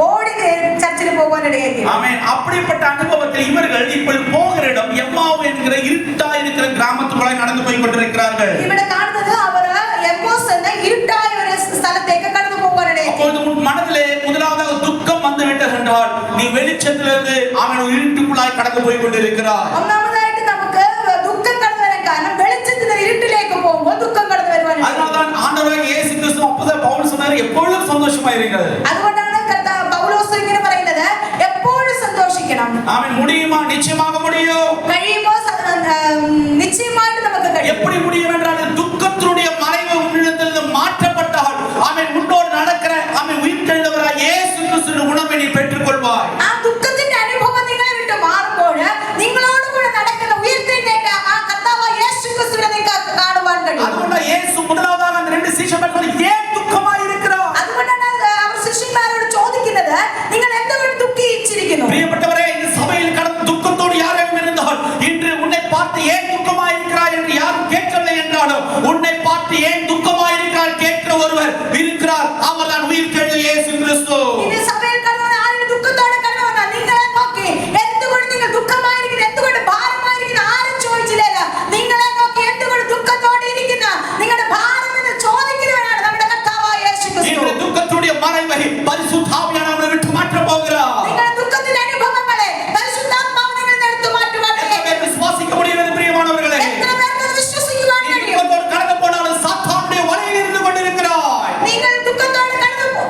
ഓടി ചർച്ചിൽ പോകാനിടയായി. ஆமென். அப்படிப்பட்ட அனுபவத்தில் இவர்கள் இப்படி போகிற இடம் எம்மாவு என்கிற இருட்டா இருக்கிற கிராமத்துக்குள்ளே நடந்து போய் கொண்டிருக்கிறார்கள். ഇവിടെ കാണുന്നത് അവർ എമ്മോസ് എന്ന ഇരുട്ടായ ഒരു സ്ഥലത്തേക്ക് കടന്നു പോകാനിടയായി. அப்பொழுது உன் மனதிலே முதலாவது துக்கம் வந்து விட்டது என்றால் நீ வெளிச்சத்திலிருந்து அவன் இருட்டுக்குள்ளாய் கடந்து போய் கொண்டிருக்கிறார். ഒന്നാമതായിട്ട് നമുക്ക് ദുഃഖം കടന്നു വരാൻ കാരണം വെളിച്ചത്തിൽ നിന്ന് ഇരുട്ടിലേക്ക് പോകുമ്പോൾ ദുഃഖം കടന്നു വരുവാനാണ്. அதனால்தான் ஆண்டவராகிய இயேசு கிறிஸ்து அப்போஸ்தலன் பவுல் சொன்னார் எப்பொழுதும் சந்தோஷமா இருங்கள். അതുകൊണ്ടാണ് പൗലോസ് ഇങ്ങനെ പറയുന്നത് എപ്പോഴും സന്തോഷിക്കണം. ஆமென். முடியுமா? நிச்சயமாக முடியும். കഴിയുമ്പോൾ நிச்சயமாയിട്ട് നമുക്ക് കഴിയും. எப்படி முடியும் என்றால் துக்கத்தினுடைய மறைவு உன்னிடத்திலிருந்து மாற்றப்பட்டால் ஆமென் உன்னோடு நடக்கிற ஆமென் உயிர்த்தெழுந்தவராகிய இயேசு கிறிஸ்துவின் உணர்வை நீ பெற்றுக்கொள்வாய். ആ ദുഃഖത്തിന്റെ അനുഭവം നിങ്ങളെ വിട്ട് മാറുമ്പോൾ നിങ്ങളോട് കൂടെ നടക്കുന്ന ഉയർത്തെഴുന്നേറ്റ ആ കർത്താവായ യേശു ക്രിസ്തുവിനെ നിങ്ങൾക്ക് കാണുവാൻ കഴിയും. അതുകൊണ്ട് യേശു முதலாவதாக அந்த 2 ശിഷ്യന്മാരോട് ஏன் துக்கமாய் இருக்கிறாய்? അതുകൊണ്ടാണ് അവർ ശിഷ്യന്മാരോട് ചോദിക്കുന്നത് നിങ്ങൾ എന്തുകൊണ്ട് ദുഃഖിച്ചിരിക്കുന്നു? பிரியப்பட்டவரே, இந்த சபையில் கடந்த துக்கத்தோடு யாரும் இருந்தால் இன்று உன்னை பார்த்து ஏன் துக்கமாய் இருக்கிறாய் என்று யாரும் கேட்கவில்லை என்றாலும் உன்னை பார்த்து ஏன் துக்கமாய் இருக்கிறாய் கேட்கிற ஒருவர் இருக்கிறார். அவர்தான் உயிர்த்தெழுந்த இயேசு கிறிஸ்து. இந்த சபையில் கடந்த ആരും ദുഃഖത്തോടെ കടന്നു വന്നാൽ നിങ്ങളെ നോക്കി എന്തുകൊണ്ട് നിങ്ങൾ ദുഃഖമായിരിക്കുന്നു, എന്തുകൊണ്ട് ഭാരമായിരിക്കുന്നു ആരും ചോദിച്ചില്ല. നിങ്ങളെ നോക്കി എന്തുകൊണ്ട് ദുഃഖത്തോടെ ഇരിക്കുന്ന നിങ്ങളുടെ ഭാരം എന്ന് ചോദിക്കുന്നവനാണ് നമ്മുടെ കർത്താവായ യേശു ക്രിസ്തു. இந்த துக்கத்துடைய மறைவை பரிசுத்த ஆவியானவர் நம்மை விட்டு மாற்ற போகிறார். നിങ്ങളുടെ ദുഃഖത്തിന്റെ അനുഭവങ്ങളെ പരിശുദ്ധാത്മാവ് നിങ്ങളിൽ എടുത്തു മാറ്റുവാൻ எத்தனை விசுவாசிக்க முடிகிறது பிரியமானவர்களே? എത്ര പേർക്ക് അത് വിശ്വസിക്കുവാൻ நீ കഴിയും? துக்கத்தோடு கடந்து போனாலும் சாத்தானுடைய வலையில் இருந்து கொண்டிருக்கிறாய். നിങ്ങൾ ദുഃഖത്തോടെ കടന്നു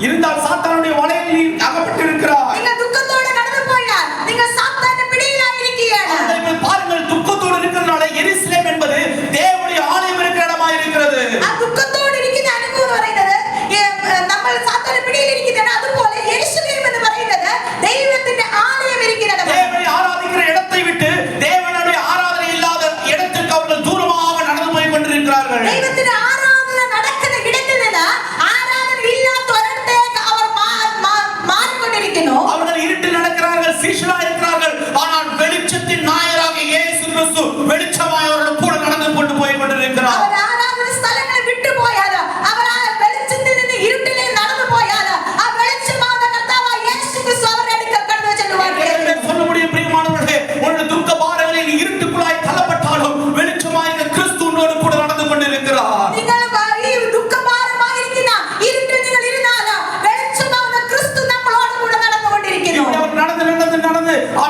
இருந்தால் சாத்தானுடைய வலையில் நீ அகப்பட்டு இருக்கிறாய். നിങ്ങൾ ദുഃഖത്തോടെ കടന്നു പോയാൽ നിങ്ങൾ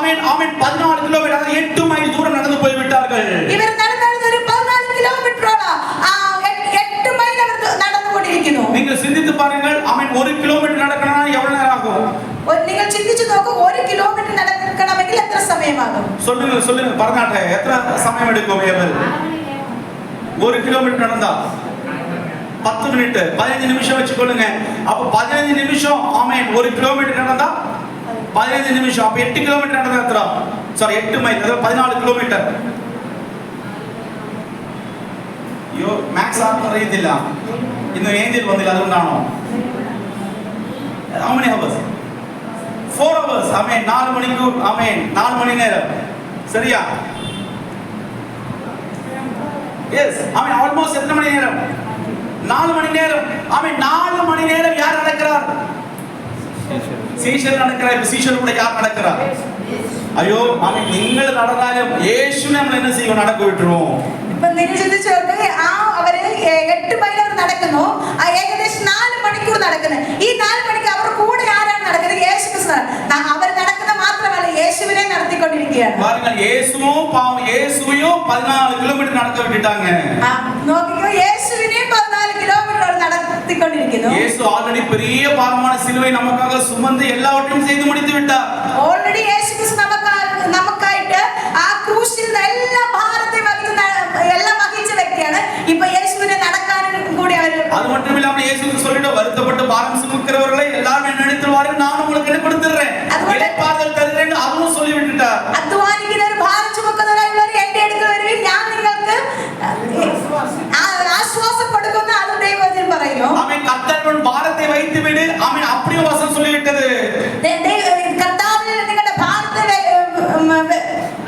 ஆமென் ஆமென் 14 கிலோமீட்டர், அதாவது 8 மைல் தூரம் நடந்து போய் விட்டார்கள். ഇവർ നടന്നത് ഒരു 14 കിലോമീറ്ററോളം 8 മൈൽ അവർ നടന്നുകൊണ്ടിരിക്കുന്നു. நீங்கள் சிந்தித்து பாருங்கள், ஆமென் 1 கிலோமீட்டர் நடக்கணும்னா எவ்வளவு நேரம் ஆகும்? നിങ്ങൾ ചിന്തിച്ചു നോക്കൂ, 1 കിലോമീറ്റർ നടക്കണമെങ്കിൽ എത്ര സമയമാകും? சொல்லுங்க பரநாட்டை எத்தனை சமயம் எடுக்கும்? 1 கிலோமீட்டர் நடந்தா 10 மினிட், 15 நிமிஷம் வச்சுக்கொள்ளுங்க. அப்ப 15 நிமிஷம் ஆமென் 1 கிலோமீட்டர் நடந்தா 15 நிமிஷம். அப்ப 8 கிலோமீட்டர் நடந்தா எத்தனை? சாரி 8 மைல், அதாவது 14 கிலோமீட்டர். ಅಯ್ಯೋ ಮ್ಯಾಕ್ಸ್ ಆರ್ಟ್ ಬರೆಯುತ್ತಿಲ್ಲ, ಇನ್ನು ಏಂಜಿಲ್ ಬಂದಿಲ್ಲ, അതുകൊണ്ടാണോ? how many hours? 4 hours. ஆமென் 4 மணிக்கூர், ஆமென் 4 மணி நேரம். சரியா? எஸ், ஆமென் ஆல்மோஸ்ட் எத்தனை மணி நேரம்? 4 மணி நேரம். ஆமென் 4 மணி நேரம் யார் நடக்கிறார்? சீஷர் நடக்கிறார். இப்ப சீஷர் கூட யார் நடக்கிறார்? ஐயோ ஆமென் നിങ്ങൾ നടന്നാലും യേശുവിനെ നമ്മൾ என்ன செய்வோம்? நடக்க விட்டுருவோம். ഇപ്പൊ നിങ്ങൾ ചിന്തിച്ചു നോക്ക്, അവര് 8 മൈൽ അവർ നടക്കുന്നു, ഏകദേശം 4 മണിക്കൂർ നടക്കുന്നു. ഈ 4 മണിക്ക് അവർ കൂടെ ആരാണ് നടക്കുന്നത്? യേശു ക്രിസ്തു. അവർ നടക്കുന്ന മാത്രമല്ല, യേശുവിനെ നടത്തിക്കൊണ്ടിരിക്കുകയാണ്. பாருங்க, இயேசுவும் பாவம் இயேசுவையும் 14 கிலோமீட்டர் நடக்க விட்டுட்டாங்க. നോക്കിക്കോ, യേശുവിനെ 14 കിലോമീറ്റർ അവർ നടത്തിക്കൊണ്ടിരിക്കുന്നു. இயேசு ஆல்ரெடி பெரிய பாரமான சிலுவை நமக்காக சுமந்து எல்லாவற்றையும் செய்து முடித்து விட்டார். ഓൾറെഡി യേശു ക്രിസ്തു നമുക്കായിട്ട് ആ ക്രൂശിൽ എല്ലാ ഭാരത്തെ വഹിക്കുന്ന എല്ലാം വഹിച്ച വ്യക്തിയാണ്. ഇപ്പൊ യേശുവിനെ നടക്കാനും കൂടി അവർ. அது மட்டும் இல்லாம இயேசு சொல்லிட்டு வருத்தப்பட்டு பாரம் சுமக்கிறவர்களை எல்லாரும் என்னிடத்தில் வாருங்கள், நான் உங்களுக்கு என்ன கொடுத்துறேன், இளைப்பாறுதல் தருகிறேன், அதுவும் சொல்லி விட்டுட்டார். അധ്വാനിക്കുന്നവർ ഭാരം ചുമക്കുന്നവരായുള്ളവർ എന്റെ അടുക്കൽ വരുവിൻ, ഞാൻ നിങ്ങൾക്ക് ആശ്വാസം കൊടുക്കുന്ന അത് ദൈവവചനം പറയുന്നു. ஆமென் கர்த்தர் பாரத்தை வைத்து விடு, ஆமென் அப்படியே வசனம் சொல்லி விட்டது. കർത്താവിൽ നിങ്ങളുടെ ഭാരത്തെ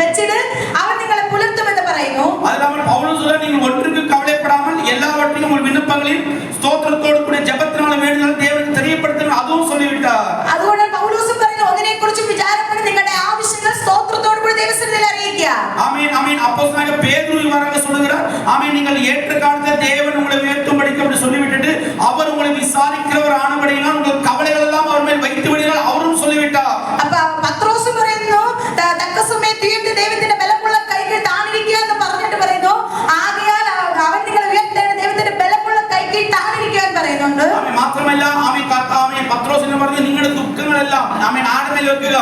വെച്ചിട്ട് അവൻ നിങ്ങളെ പുലർത്തുമെന്ന് പറയുന്നു. அதனால பவுல் சொல்ல, நீங்கள் ஒன்றுக்கு கவலைப்படாமல் எல்லாவற்றையும் உங்கள் விண்ணப்பங்களையும் ஸ்தோத்திரத்தோடு கூட ஜெபத்தினால வேண்டுதல் தேவனுக்கு தெரியப்படுத்துங்க, அதுவும் சொல்லிவிட்டார். അതുകൊണ്ട് പൗലോസ് പറയുന്നു, ഒന്നിനെക്കുറിച്ചും വിചാരപ്പെട്ട് നിങ്ങളുടെ ആവശ്യങ്ങൾ സ്തോത്രത്തോട് കൂടി ദൈവസന്നിധിയിൽ അറിയിക്കുക. ஆமென் ஆமென். அப்போஸ்தலனாகிய பேதுரு இவ்வாறாக சொல்லுகிறார், ஆமென் நீங்கள் ஏற்ற காலத்தில் தேவன் உங்களை உயர்த்தும்படிக்கு அப்படி சொல்லிவிட்டுட்டு அவர் உங்களை விசாரிக்கிறவர் ஆனபடியினால் உங்கள் கவலைகள் எல்லாம் அவர் மேல் வைத்து விடுங்கள், அவரும் சொல்லிவிட்டார். അപ്പൊ പത്രോസ് പറയുന്നു, തക്ക സമയത്ത് ഉയർത്തി ദൈവത്തിന്റെ ബലമുള്ള കൈകൾ താണിരിക്കുക എന്ന് പറഞ്ഞിട്ട് പറയുന്നു, ആകയാൽ അവൻ നിങ്ങളെ ഉയർത്തേണ്ട ദൈവത്തിന്റെ ബലമുള്ള കൈകൾ താണിരിക്കുക എന്ന് പറയുന്നുണ്ട്. ആമേൻ. മാത്രമല്ല ആമേൻ ആമേൻ പത്രോസിനെ പറഞ്ഞു, നിങ്ങളുടെ ദുഃഖങ്ങളെല്ലാം ആമേൻ ആരുടെ വെക്കുക?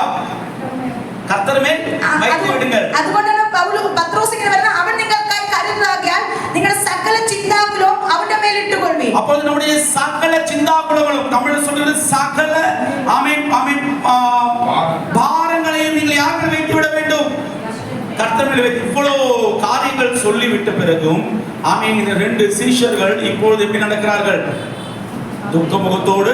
കർത്തർമേൽ வைத்து விடுங்கள். അതുകൊണ്ടാണ് പത്രോസ് ഇങ്ങനെ പറയുന്നത്, അവൻ നിങ്ങൾക്കായി കരുതാകിയാൽ നിങ്ങളുടെ സകല ചിന്താകുലവും അവന്റെ മേൽ ഇട്ടുകൊള്ളുവിൻ. അപ്പോൾ நம்முடைய சகல சிந்தாகுலங்களும், தமிழ்ல சொல்றது சகல ஆமென் ஆமென் பாரங்களையும் நீங்கள் யாருக்கு வைத்து விட வேண்டும்? கர்த்தர் மேல் வைத்து. இவ்வளவு காரியங்கள் சொல்லிவிட்ட பிறகும் ஆமென் இந்த 2 சீஷர்கள் இப்பொழுது எப்படி நடக்கிறார்கள்? துக்க முகத்தோடு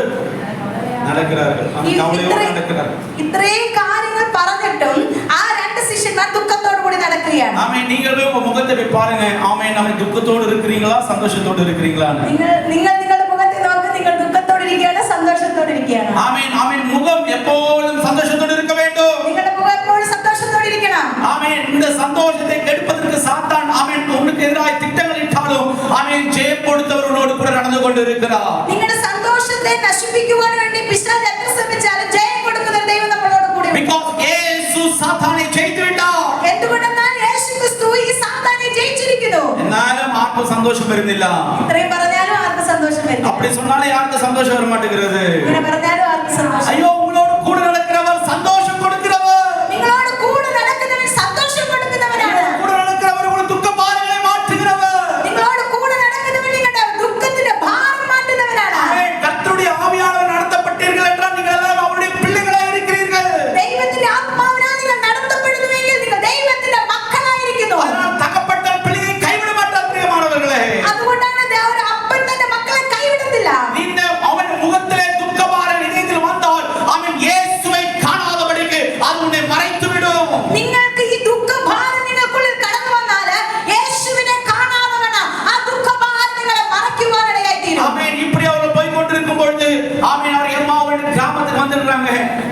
நடக்கிறார்கள், கவலையோடு நடக்கிறார்கள். ഇത്രയും കാര്യങ്ങൾ പറഞ്ഞിട്ടും ആ 2 ശിഷ്യന്മാർ ദുഃഖത്തോടു കൂടി നടക്കുകയാണ്. ஆமென். நீங்களே உங்க முகத்தை போய் பாருங்க, ஆமென் நம்ம துக்கத்தோடு இருக்கிறீங்களா சந்தோஷத்தோடு இருக்கிறீங்களா? നിങ്ങൾ നിങ്ങളുടെ മുഖത്തെ നോക്ക്, നിങ്ങൾ ദുഃഖത്തോടെ ഇരിക്കുകയാണ് സന്തോഷത്തോടെ ഇരിക്കുകയാണ്? ஆமென் ஆமென். முகம் எப்பொழுதும் சந்தோஷத்தோடு இருக்க வேண்டும். നിങ്ങളുടെ മുഖം എപ്പോഴും സന്തോഷത്തോടെ ഇരിക്കണം. ஆமென். இந்த சந்தோஷத்தை கெடுப்பதற்கு சாத்தான் ஆமென் உங்களுக்கு எதிராக திட்டங்கள் இட்டாலும் ஆமென் ஜெயம் கொடுத்தவர்களோடு கூட நடந்து கொண்டிருக்கிறார். നിങ്ങളുടെ സന്തോഷത്തെ നശിപ്പിക്കുവാൻ വേണ്ടി പിശാച് എത്ര ശ്രമിച്ചാലും ജയം കൊടുക്കുന്ന ദൈവം നമ്മളോട് കൂടെ ഉണ്ട്. Because യേശു സാത്താനെ ജയിച്ചു വിട്ടാർ. എന്തുകൊണ്ടെന്നാൽ യേശു ക്രിസ്തു ഈ സാത്താനെ ജയിച്ചിരിക്കുന്നു. എന്നാലും ആർക്കും സന്തോഷം വരുന്നില്ല. ഇത്രയും പറഞ്ഞാലും ആർക്കും സന്തോഷം വരില്ല. அப்படி சொன்னாலே யாருக்கும் சந்தோஷம் வர மாட்டேங்கிறது. ഇങ്ങനെ പറഞ്ഞാലും ആർക്കും സന്തോഷം. ஐயோ உங்களோடு கூட நடக்கிறவர் சந்தோஷம் கொடுக்கிறவர். നിങ്ങളോട് കൂടെ നടക്കുന്നവൻ സന്തോഷം കൊടുക്കുന്നവനാണ്. கூட நடக்கிறவர் உங்கள் துக்க பாரங்களை மாற்றுகிறவர். നിങ്ങളോട് കൂടെ നടക്കുന്നവൻ നിങ്ങളുടെ ദുഃഖത്തിന്റെ ഭാരം മാറ്റുന്നവനാണ്. கர்த்தருடைய ஆவியானவர் நடத்தப்பட்டீர்கள் என்றால் நீங்கள் எல்லாம் அவருடைய பிள்ளைகளாய் இருக்கிறீர்கள். ദൈവത്തിന്റെ ആത്മാവിനാൽ നിങ്ങൾ നടത്തപ്പെടുന്നുവെങ്കിൽ നിങ്ങൾ ദൈവത്തിന്റെ മക്കളായിരിക്കുന്നു. அதனால் தகப்பட்ட பிள்ளையை கைவிட மாட்டார் பிரியமானவர்களே. അതുകൊണ്ടാണ് ഒരു അപ്പൻ തന്റെ മക്കളെ കൈവിടത്തില്ല. நீங்க அவன் முகத்திலே துக்கபாரம் இதயத்தில் வந்தால் அவன் இயேசுவை காணாதபடிக்கு அது உன்னை மறைத்து விடும். നിങ്ങൾക്ക് ഈ ദുഃഖഭാരം നിങ്ങൾക്കുള്ളിൽ കടന്നു വന്നാൽ യേശുവിനെ കാണാதவனா ആ ദുഃഖഭാരം നിങ്ങളെ മറയ്ക്കുവാനിടയായി തീരും. ஆமென். இப்படி அவர்கள் போய் கொண்டிருக்கும் பொழுது ஆமென் அவர் எம்மாவுடைய கிராமத்துக்கு வந்துடுறாங்க.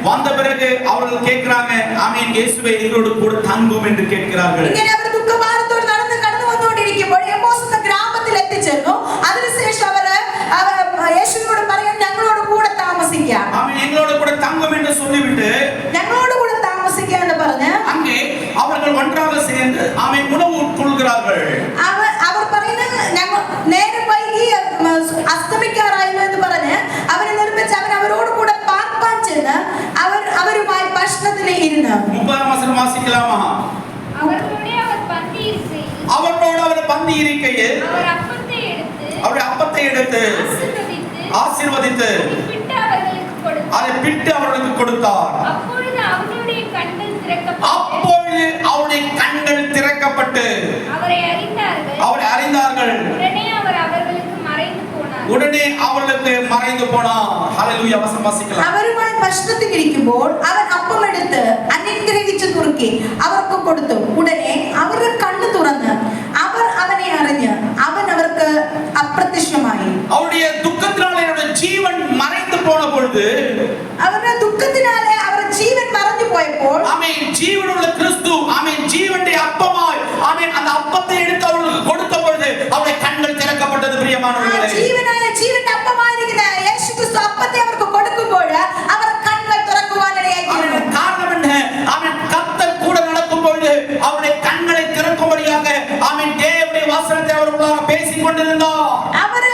வந்த பிறகு அவர்கள் கேட்கிறாங்க, ஆமென் இயேசுவே எங்களோடு கூட தங்கும் என்று கேட்கிறார்கள். ഇങ്ങനെ അവർ ദുഃഖഭാരത്തോട് കടന്നു വന്നുകൊണ്ടിരിക്കുമ്പോൾ എമ്മോസ് എന്ന ഗ്രാമത്തിൽ എത്തിച്ചേർന്നു. അതിനുശേഷം അവർ യേശുവിനോട് പറയാൻ, ഞങ്ങളോട് കൂടെ താമസിക്കാം, ஆமென் எங்களோடு கூட தங்கும் என்று சொல்லிவிட்டு ഞങ്ങളോട് കൂടെ താമസിക്കാം എന്ന് പറഞ്ഞ சொன்னார்கள். അവർ പറയുന്നത് ഞങ്ങൾ നേരം വൈകി അസ്തമിക്കാറായിരുന്നു എന്ന് പറഞ്ഞ് അവരെ നിർമ്മിച്ച് അവരോട് കൂടെ പാർപ്പാൻ ചെന്ന് അവരുമായി ഭക്ഷണത്തിൽ ഇരുന്ന് 30 வசனம் வாசிக்கலாமா? அவர்களோடு அவர் பந்தியிருக்கையில் அவர்களோடு அவர் பந்தி இருக்கையில் அவர் அப்பத்தை எடுத்து ஆசீர்வதித்து அதை பிட்டு அவர்களுக்கு கொடுத்தார். அப்பொழுது அவருடைய கண்கள் திறக்கப்பட்டு அவரை அறிந்தார்கள். உடனே அவர்களுக்கு மறைந்து போனார். ஹல்லேலூயா. வசனம் வாசிக்கலாம். അവരുമായി ഭക്ഷണത്തിൽ ഇരിക്കുമ്പോൾ അവൻ അപ്പമെടുത്ത് അനുഗ്രഹിച്ചു നുറുക്കി അവർക്ക് കൊടുത്തു. ഉടനെ അവരുടെ കണ്ണ് തുറന്ന് അവർ അവനെ അറിഞ്ഞ് അവൻ അവർക്ക് അപ്രത്യക്ഷമായി. അവരുടെ ദുഃഖത്തിനാലെ അവരുടെ ജീവൻ മറന്നു പോണ പൊഴുது അവരുടെ ദുഃഖത്തിനാലെ അവരുടെ ജീവൻ മറഞ്ഞു പോയപ്പോൾ ആമേൻ ജീവനുള്ള ക്രിസ്തു ആമേൻ ജീവന്റെ അപ്പമായി ആമേൻ அந்த அப்பத்தை எடுத்து அவர்களுக்கு கொடுத்த பொழுது அவருடைய கண்கள் திறக்கப்பட்டது. பிரியமானவர்களே, ജീവന്റെ അപ്പമായിരിക്കുന്ന യേശു ക്രിസ്തു അപ്പത്തെ അവർക്ക് കൊടുക്കുമ്പോൾ അവർ കണ്ണുകൾ തുറക്കുവാനിടയായി. കാരണം என்ன? ஆமென் கர்த்தர் கூட நடக்கும் பொழுது அவருடைய கண்களை திறக்கும்படியாக ஆமென் தேவனுடைய வசனத்தை அவர்களாக பேசிக் கொண்டிருந்தார். അവർ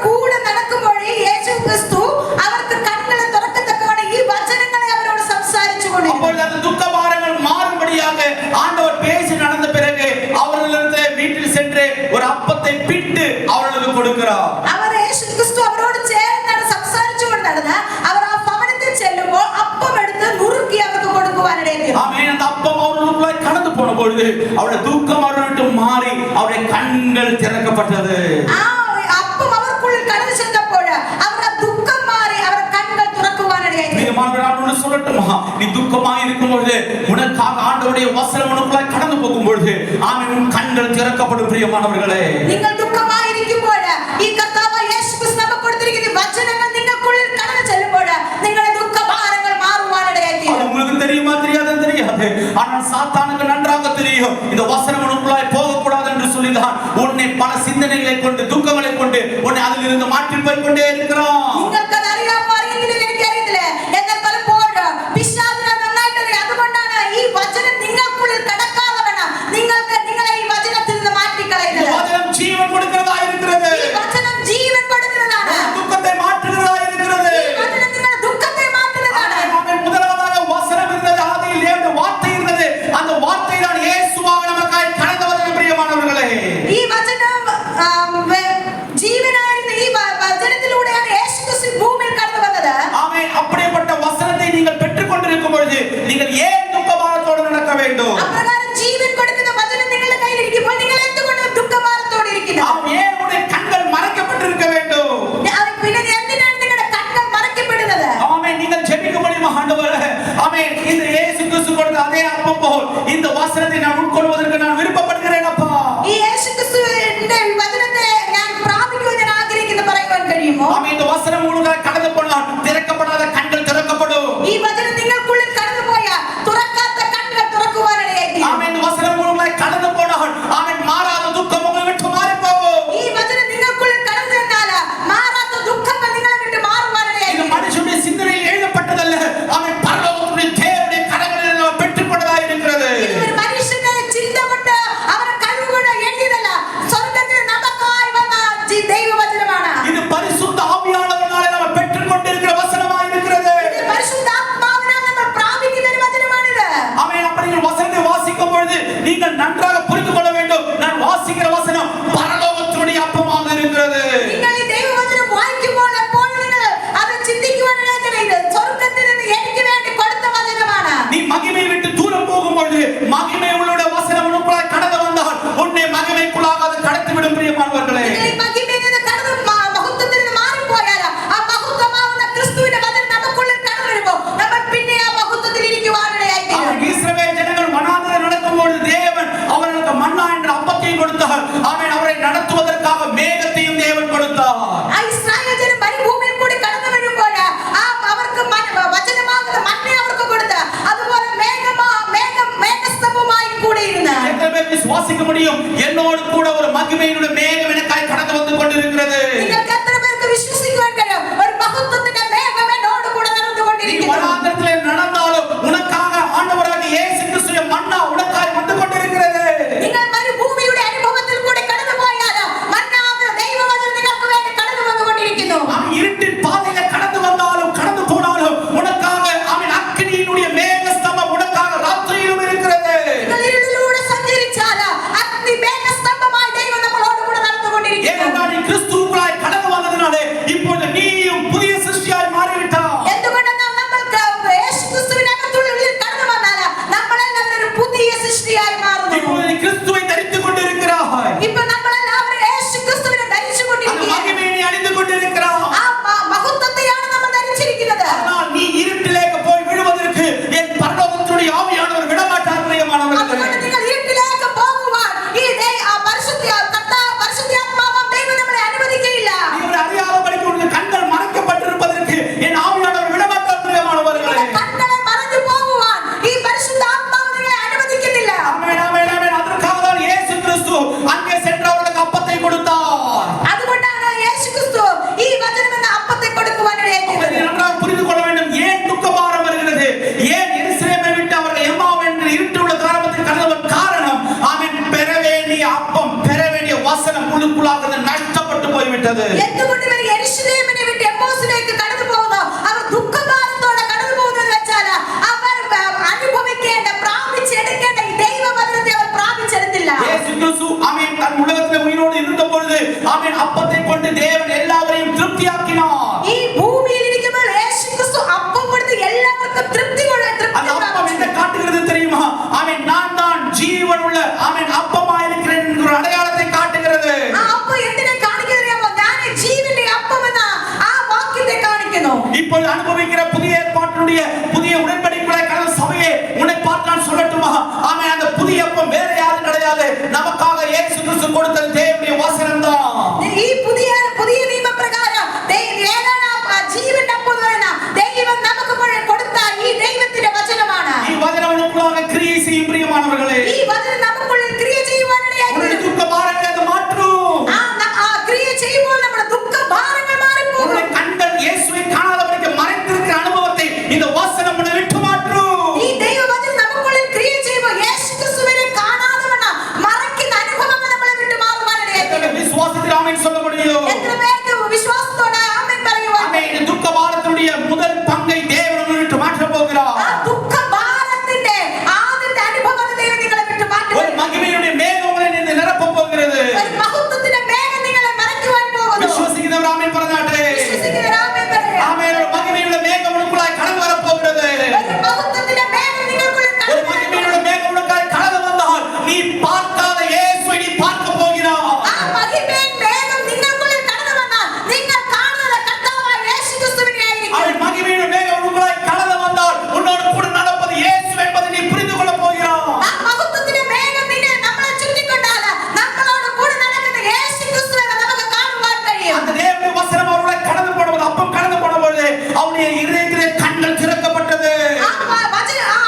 കൂടെ നടക്കുമ്പോൾ യേശു ക്രിസ്തു അവർക്ക് കണ്ണുകൾ തുറക്കത്തക്കവണ്ണം ഈ വചനങ്ങളെ അവരോട് സംസാരിച്ചു കൊണ്ടിരുന്നു. അപ്പോൾ அந்த துக்கபாரங்கள் மாறும்படியாக ஆண்டவர் பேசி நடந்த பிறகு அவர்களிடத்தை வீட்டில் சென்று ஒரு அப்பத்தை பிட்டு அவர்களுக்கு கொடுக்கிறார். അവർ യേശു ക്രിസ്തു അവരോട് ചേർന്നാണ് സംസാരിച്ചുകൊണ്ട് നടന്ന് അവർ ആ ഭവനത്തിൽ ചെല്ലുമ്പോൾ അപ്പം എടുത്ത് നുറുക്കി അവർക്ക് കൊടുക്കുവാനിടയായി. ആമേൻ. அந்த அப்பம் அவர்களுக்குள்ளாய் கடந்து போன பொழுது அவருடைய துக்கம் அவர்களுக்கு மாறி அவருடைய கண்கள் திறக்கப்பட்டது. ആ അപ്പം അവർക്കുള്ളിൽ കടന്നു ചെന്നപ്പോൾ അവരുടെ ദുഃഖം മാറി അവരുടെ കണ്ണുകൾ തുറക്കുവാനിടയായി. நான் சொல்லட்டுமா? நீ துக்கமாய் இருக்கும் பொழுது உனக்காக ஆண்டவருடைய வசனம் உனக்குள்ளாய் கடந்து போகும் பொழுது ஆமென் உன் கண்கள் திறக்கப்படும். பிரியமானவர்களே, നിങ്ങൾ ദുഃഖമായി ഇരിക്കുമ്പോൾ ഈ കർത്താവ് യേശു ക്രിസ്തു നമുക്ക് കൊടുത്തിരിക്കുന്ന വചനങ്ങൾ നിങ്ങൾക്കുള്ളിൽ കടന്നു ചെല്ലുമ്പോൾ നിങ്ങളുടെ ദുഃഖഭാരങ്ങൾ മാറുവാനിടയായി. அது உங்களுக்கு தெரியுமா தெரியாதுன்னு தெரியாது. ஆனால் சாத்தானுக்கு நன்றாக தெரியும் இந்த வசனம் உனக்குள்ளாய் போகக்கூடாது என்று சொல்லிதான் உன்னை பல சிந்தனைகளை கொண்டு துக்கங்களை கொண்டு உன்னை அதிலிருந்து மாற்றி போய் கொண்டே இருக்கிறான். നിങ്ങൾക്കത് അറിയാമോ അറിയില്ലെങ്കിലും എനിക്കറിയത്തില്ല. എന്നാൽ പലപ്പോഴും പിശാചിനെ നന്നായിട്ട് അറിയാം. അതുകൊണ്ടാണ് ഈ വചനം നിങ്ങൾക്കുള്ളിൽ കടക്കാതെ വേണം നിങ്ങളെ ഈ വചനത്തിൽ നിന്ന് മാറ്റിക്കളയുന്നത്. வசனம் ஜீவன் கொடுக்கிறதா இருக்கிறது. ഈ വചനം ജീവൻ കൊടുക്കുന്നതാണ്. துக்கத்தை மாற்றுகிறதா இருக்கிறது. ഈ വചനം നിങ്ങളുടെ ദുഃഖത്തെ മാറ്റുന്നതാണ്. ஆமென். முதலாவது வசனம் இருந்தது, ஆதியில் தேவனுடைய வார்த்தை இருந்தது. அந்த வார்த்தை தான் இயேசுவாக நமக்காய் கடந்து வந்தது. பிரியமானவர்களே, ഈ വചനം ജീവനായിരുന്ന ഈ വചനത്തിലൂടെയാണ് യേശു ക്രിസ്തു ഭൂമിയിൽ കടന്നു വന്നത്. ஆமென். அப்படிப்பட்ட வசனத்தை நீங்கள் பெற்றுக் கொண்டிருக்கும் பொழுது நீங்கள் ஏன் துக்கபாரத்தோடு நடக்க வேண்டும்? അപ്രകാരം ജീവൻ കൊടുക്കുന്ന വചനം നിങ്ങളുടെ കയ്യിൽ ഇരിക്കുമ്പോൾ നിങ്ങൾ എന്തുകൊണ്ട് ദുഃഖഭാരത്തോടെ ഇരിക്കുന്നു? ஏன் உங்களுடைய கண்கள் மறைக்கப்பட்டிருக்க வேண்டும்? പിന്നെ എന്തിനാണ് നിങ്ങളുടെ കണ്ണുകൾ മറയ്ക്കപ്പെടുന്നത്? ஆமென். நீங்கள் ஜெபிக்க முடியுமா? ஆண்டவரே, ஆமென், இந்த இயேசு கிறிஸ்து கொடுத்த அதே அப்பம் போல் இந்த வசனத்தை நான் உட்கொள்வதற்கு நான் விருப்பப்படுகிறேன் அப்பா. ഈ യേശു ക്രിസ്തുവിന്റെ വചനത്തെ ഞാൻ പ്രാപിക്കുവാൻ ഞാൻ ആഗ്രഹിക്കുന്നു പറയുവാൻ കഴിയുമോ? ஆமென். இந்த வசனம் உங்களுக்கு கடந்து போனால் திறக்கப்படாத கண்கள் திறக்கப்படும். ഈ വചനം നിങ്ങൾക്കുള്ളിൽ കടന്നുപോയാൽ തുറക്കാത്ത കണ്ണുകൾ തുറക്കുവാനിടയായി. ஆமென். இந்த வசனம் உங்களுக்கு கடந்து போனால் ஆமென் மாறாத துக்கம் உங்களை விட்டு மாறி போகும். ഈ വചനം നിങ്ങൾക്കുള്ളിൽ കടന്നു ചെന്നാൽ മാറാത്ത ദുഃഖങ്ങൾ നിങ്ങളെ വിട്ട് മാറുവാനിടയായി. இது மனுஷனுடைய சிந்தனையில் எழுதப்பட்டதல்ல. ஆமென். பரலோகத்தின் தேவனுடைய கரங்களில் நாம் பெற்றுக்கொண்டதாக இருக்கிறது. ഇത് ഒരു മനുഷ്യന്റെ ചിന്ത കൊണ്ട് അവരുടെ കഴിവുകൊണ്ട് എഴുതിയതല്ല. സ്വർഗ്ഗത്തിൽ നമുക്കായി വന്ന ദൈവവചനമാണ്. இது பரிசுத்த ஆவியானவரால் நாம் பெற்றுக்கொண்டிருக்கிற வசனமாக இருக்கிறது. ഇത് പരിശുദ്ധാത്മാവിനാൽ നമ്മൾ പ്രാപിക്കുന്ന ഒരു വചനമാണിത്. ஆமென். அப்படி நீங்கள் வசனத்தை வாசிக்கும் பொழுது நீங்கள் நன்றாக புரிந்து கொள்ள வேண்டும். நான் வாசிக்கிற வசனம் பரலோகத்தினுடைய அப்பமாக இருக்கிறது. നിങ്ങൾ ഈ ദൈവവചനം വായിക്കുമ്പോൾ എപ്പോഴും നിങ്ങൾ അത് ചിന്തിക്കുവാനിടയാക്കണം. ഇത് സ്വർഗ്ഗത്തിൽ നിന്ന് എനിക്ക് വേണ്ടി കൊടുത്ത വചനമാണ്. நீ மகிமையை விட்டு தூரம் போகும் பொழுது மகிமை உள்ள வசனம் உனக்குள்ளாய் கடந்து வந்தால் உன்னை மகிமைக்குள்ளாக அது கடத்திவிடும். பிரியமானவர்களே, നിങ്ങൾ ഈ മഹിമയിൽ നിന്ന് കടന്നു മഹത്വത്തിൽ നിന്ന് മാറിപ്പോയാൽ ആ മഹത്വമാവുന്ന ക്രിസ്തുവിന്റെ വചനം നമുക്കുള്ളിൽ കടന്നു വരുമ്പോൾ നമ്മൾ പിന്നെ ആ മഹത്വത്തിൽ ഇരിക്കുവാനിടയായി. இஸ்ரவேல் ஜனங்கள் வனாந்திரத்தில் நடக்கும் பொழுது தேவன் அவர்களுக்கு மன்னா என்ற அப்பத்தையும் கொடுத்தார். ஆமென். அவரை நடத்துவதற்காக மேகத்தையும் தேவன் கொடுத்தார். ആ ഇസ്രായേൽ ജനം മരുഭൂമിയിൽ കൂടി കടന്നു വരുമ്പോൾ അവർക്ക് വചനമാകുന്ന മന്ന അവർക്ക് കൊടുത്ത് അതുപോലെ മേഘസ്തംഭമായി കൂടെ ഇരുന്ന് எத்தனை பேர் விசுவாசிக்க முடியும்? என்னோடு கூட ஒரு மகிமையினுடைய மேகம் எனக்காய் கடந்து வந்து கொண்டிருக்கிறது. നിങ്ങൾക്ക് എത്ര പേർക്ക് വിശ്വസിക്കുവാൻ കഴിയും? ഒരു മഹത്വത്തിന്റെ മേഘം എന്നോട് കൂടെ நீ നടന്നുകൊണ്ടിരിക്കുന്നു. வனாந்திரத்திலே நடந்தாலும் உனக்காக ஆண்டவராகிய இயேசு கிறிஸ்துவின் மன்னா உனக்காய் வந்து கொண்டிருக்கிறது. നിങ്ങൾ മരുഭൂമിയുടെ അനുഭവത്തിൽ விட்டது. എന്തുകൊണ്ട് ഇവർ യെരൂശലേമിനെ വിട്ട് എമ്മോസിലേക്ക് കടന്നു പോകുന്നു? അവർ ദുഃഖഭാരത്തോടെ കടന്നു പോകുന്നത് വെച്ചാൽ അവർ അനുഭവിക്കേണ്ട പ്രാപിച്ചെടുക്കേണ്ട ഈ ദൈവവചനത്തെ അവർ പ്രാപിച്ചെടുത്തില്ല. இயேசு கிறிஸ்து ஆமென் தன் உலகத்திலே உயிரோடு இருந்த பொழுது ஆமென் அப்பத்தை கொண்டு தேவன் எல்லாவரையும் திருப்தியாக்கினார். ഈ ഭൂമിയിൽ ഇരിക്കുമ്പോൾ യേശു ക്രിസ്തു അപ്പം കൊടുത്ത് എല്ലാവർക്കും തൃപ്തി அந்த அப்பம் என்ன காட்டுகிறது தெரியுமா? ஆமென் நான் தான் ஜீவனுள்ள ஆமென் அப்பமா இருக்கிறேன் என்கிற அடையாளத்தை காட்டுகிறது. ആ അപ്പം എന്തിനെ കാണിക്കുന്നറിയാമോ? ഞാൻ ജീവന്റെ അപ്പം എന്ന ആ വാക്യത്തെ കാണിക്കുന്നു. இப்பொழுது அனுபவிக்கிற புதிய ஏற்பாட்டினுடைய புதிய உடன்படிக்கைக்குள்ளே கடந்த சபையே உன்னை பார்த்து நான் சொல்லட்டுமா? ஆமென் அந்த புதிய அப்பம் வேற யாரும் கிடையாது. நமக்காக இயேசு கிறிஸ்து கொடுத்த தேவனுடைய வசனம் தான். ഈ പുതിയ നിയമപ്രകാരം ജീവന്റെ അപ്പം എന്ന് പറയുന്ന ദൈവം നമുക്ക് കൊടുത്ത ഈ ദൈവത്തിന്റെ വചനമാണ്. ഈ വചനം നമുക്കുള്ള ക്രിയ ചെയ്യും പ്രിയമാനവர்களே. ഈ വചനം നമുക്കുള്ളിൽ ക്രിയ ചെയ്യുവാനിടയായി உன்னுடைய துக்க பாரங்களை அது மாற்றும். ആ ക്രിയ ചെയ്യുമ്പോൾ നമ്മുടെ ദുഃഖ ഭാരങ്ങൾ മാറിപ്പോകും. உன்னுடைய கண்கள் இயேசுவை காணாதவனுக்கு மறைத்திருக்கிற அனுபவத்தை இந்த வசனம் உன்னை விட்டு மாற்றும். ഈ ദൈവവചനം നമുക്കുള്ളിൽ ക്രിയ ചെയ്യുമ്പോൾ യേശു ക്രിസ്തുവിനെ കാണാதவனா മറക്കുന്ന അനുഭവങ്ങൾ നമ്മളെ വിട്ട് മാറുവാനിടയായി. விசுவாசத்தில் ஆமென் சொல்ல முடியும். എത്ര പേർക്ക് വിശ്വാസത്തോടെ ആമേൻ പറയുവാൻ? ஆமென் துக்க பாரத்தினுடைய முதல் பங்கை தேவன் உன்னை விட்டு மாற்றப் போகிறார். ആ ദുഃഖ ഭാരത്തിന്റെ ആദ്യത്തെ അനുഭവം ദൈവം നിങ്ങളെ വിട്ട് മാറ്റും. ஒரு மகிமையுடைய மேகம் உன்னை நிரப்பப் போகிறது. ഒരു മഹത്വത്തിന്റെ മേഘം നിങ്ങളെ മറയ്ക്കുവാൻ പോകുന്നു. விசுவாசிக்கிறவர் ஆமென் പറഞ്ഞാട്ടെ. വിശ്വസിക്കുന്നവർ ആമേൻ പറയുക. ஆமென் ஒரு மகிமையுள்ள மேகம் உனக்குள்ளாய் கடந்து வரப் போகிறது. ഒരു മഹത്വത്തിന്റെ മേഘം നിങ്ങൾക്കുള്ളിൽ ஒரு കടന്നു വരും. மகிமையுள்ள மேகம் உனக்குள்ளாய் கடந்து வந்தால் நீ பார்க்காத இயேசுவை நீ பார்க்க போகிறாய். ആ മഹിമേൻ മേഘം നിങ്ങൾക്കുള്ളിൽ കടന്നു വന്നാൽ നിങ്ങൾ കാണുന്നത് കർത്താവായ യേശു ക്രിസ്തുവിനെ ആയിരിക്കും. அவன் மகிமையுள்ள மேகம் உனக்குள்ளாய் கடந்து வந்தால் உன்னோடு கூட நடப்பது இயேசு என்பதை நீ புரிந்து கொள்ளப் போகிறாய். ആ മഹത്വത്തിന്റെ മേഘം നമ്മളെ ചുറ്റിക്കൊണ്ടാൽ നമ്മളോട് കൂടെ നടക്കുന്ന യേശു ക്രിസ്തുവിനെ നമുക്ക് കാണുവാൻ കഴിയും. அந்த தேவனுடைய வசனம் அவர்களை கடந்து போடுவது அப்பம் கடந்து போடும்போது அவருடைய இதயத்திலே கண்கள் திறக்கப்பட்டது. ആ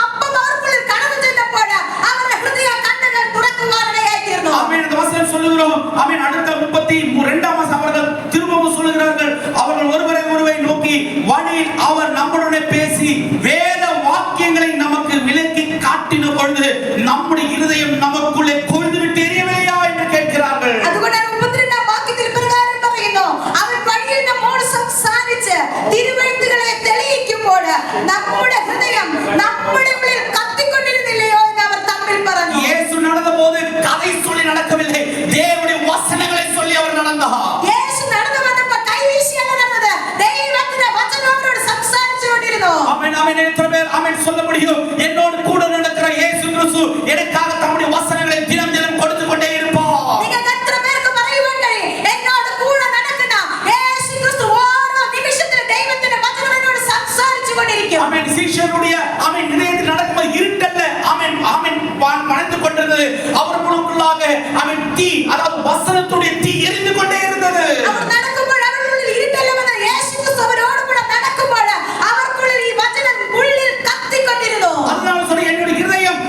അപ്പം അവർക്കുള്ളിൽ കടന്നു ചെന്നപ്പോൾ അവരുടെ ഹൃദയ കണ്ണുകൾ തുറക്കുവാനിടയായി തീർന്നു. ஆமென் இந்த வசனம் சொல்லுகிறோம். ஆமென் அடுத்த 32ஆம் வசனம் அவர்கள் திரும்பவும் சொல்லுகிறார்கள். அவர்கள் ஒருவரை ஒருவர் நோக்கி வழியில் அவர் நம்முடனே பேசி வேத வாக்கியங்களை நமக்கு விளக்கி காட்டின பொழுது நம்முடைய இருதயம் நமக்குள்ளே கொழுந்து விட்டு எரியவில்லையா என்று கேட்கிறார்கள். അതുകൊണ്ട് 32ആം വാക്യത്തിൽ പ്രകാരം പറയുന്നു, അവൻ വഴിയിൽ നമ്മോട് സംസാരിച്ച് തിരുവെഴുത്തുകളെ തെളിയിക്കുമ്പോൾ നമ്മുടെ ഹൃദയം നമ്മുടെ ഉള്ളിൽ കത്തിക്കൊണ്ടിരുന്നില്ലയോ എന്ന് അവർ തമ്മിൽ പറഞ്ഞു. இயேசு நடந்தபோது கதை சொல்லி நடக்கவில்லை. தேவனுடைய வசனங்களை சொல்லி அவர் நடந்தார். യേശു നടന്നു വന്നപ്പോൾ കൈവീശിയല്ല നടന്നത്, ദൈവത്തിന്റെ വചനം അവരോട് സംസാരിച്ചുകൊണ്ടിരുന്നു. ஆமென் ஆமென் எத்தனை பேர் ஆமென் சொல்ல முடியும்? என்னோடு கூட நடக்கிற இயேசு கிறிஸ்து எனக்காக தம்முடைய வசனங்களை தினம் தினம் கொடுத்து கொண்டே இருப்பார். നിങ്ങൾക്ക് എത്ര പേർക്ക് പറയുവാൻ കഴിയും, എന്നോട് കൂടെ നടക്കുന്ന യേശു ക്രിസ്തു ഓരോ നിമിഷത്തിലും ദൈവത്തിന്റെ വചനം എന്നോട് സംസാരിച്ചുകൊണ്ടിരിക്കും. ஆமென் சீஷருடைய ஆமென் இதயத்தில் நடக்கும்போது இருட்டல்ல ஆமென் ஆமென் மறைந்து கொண்டிருந்தது. அவர்களுக்குள்ளாக ஆமென் தீ அதாவது வசனத்துடைய தீ எரிந்து கொண்டே இருந்தது. അവർ നടക്കുമ്പോൾ അവരുടെ ഇരുട്ടല്ല വന്ന യേശു ക്രിസ്തു അവരോട് കൂടെ നടക്കുമ്പോൾ അവർക്കുള്ളിൽ ഈ വചനം ഉള്ളിൽ കത്തിക്കൊണ്ടിരുന്നു. அதனால சொல்லி என்னுடைய இதயம்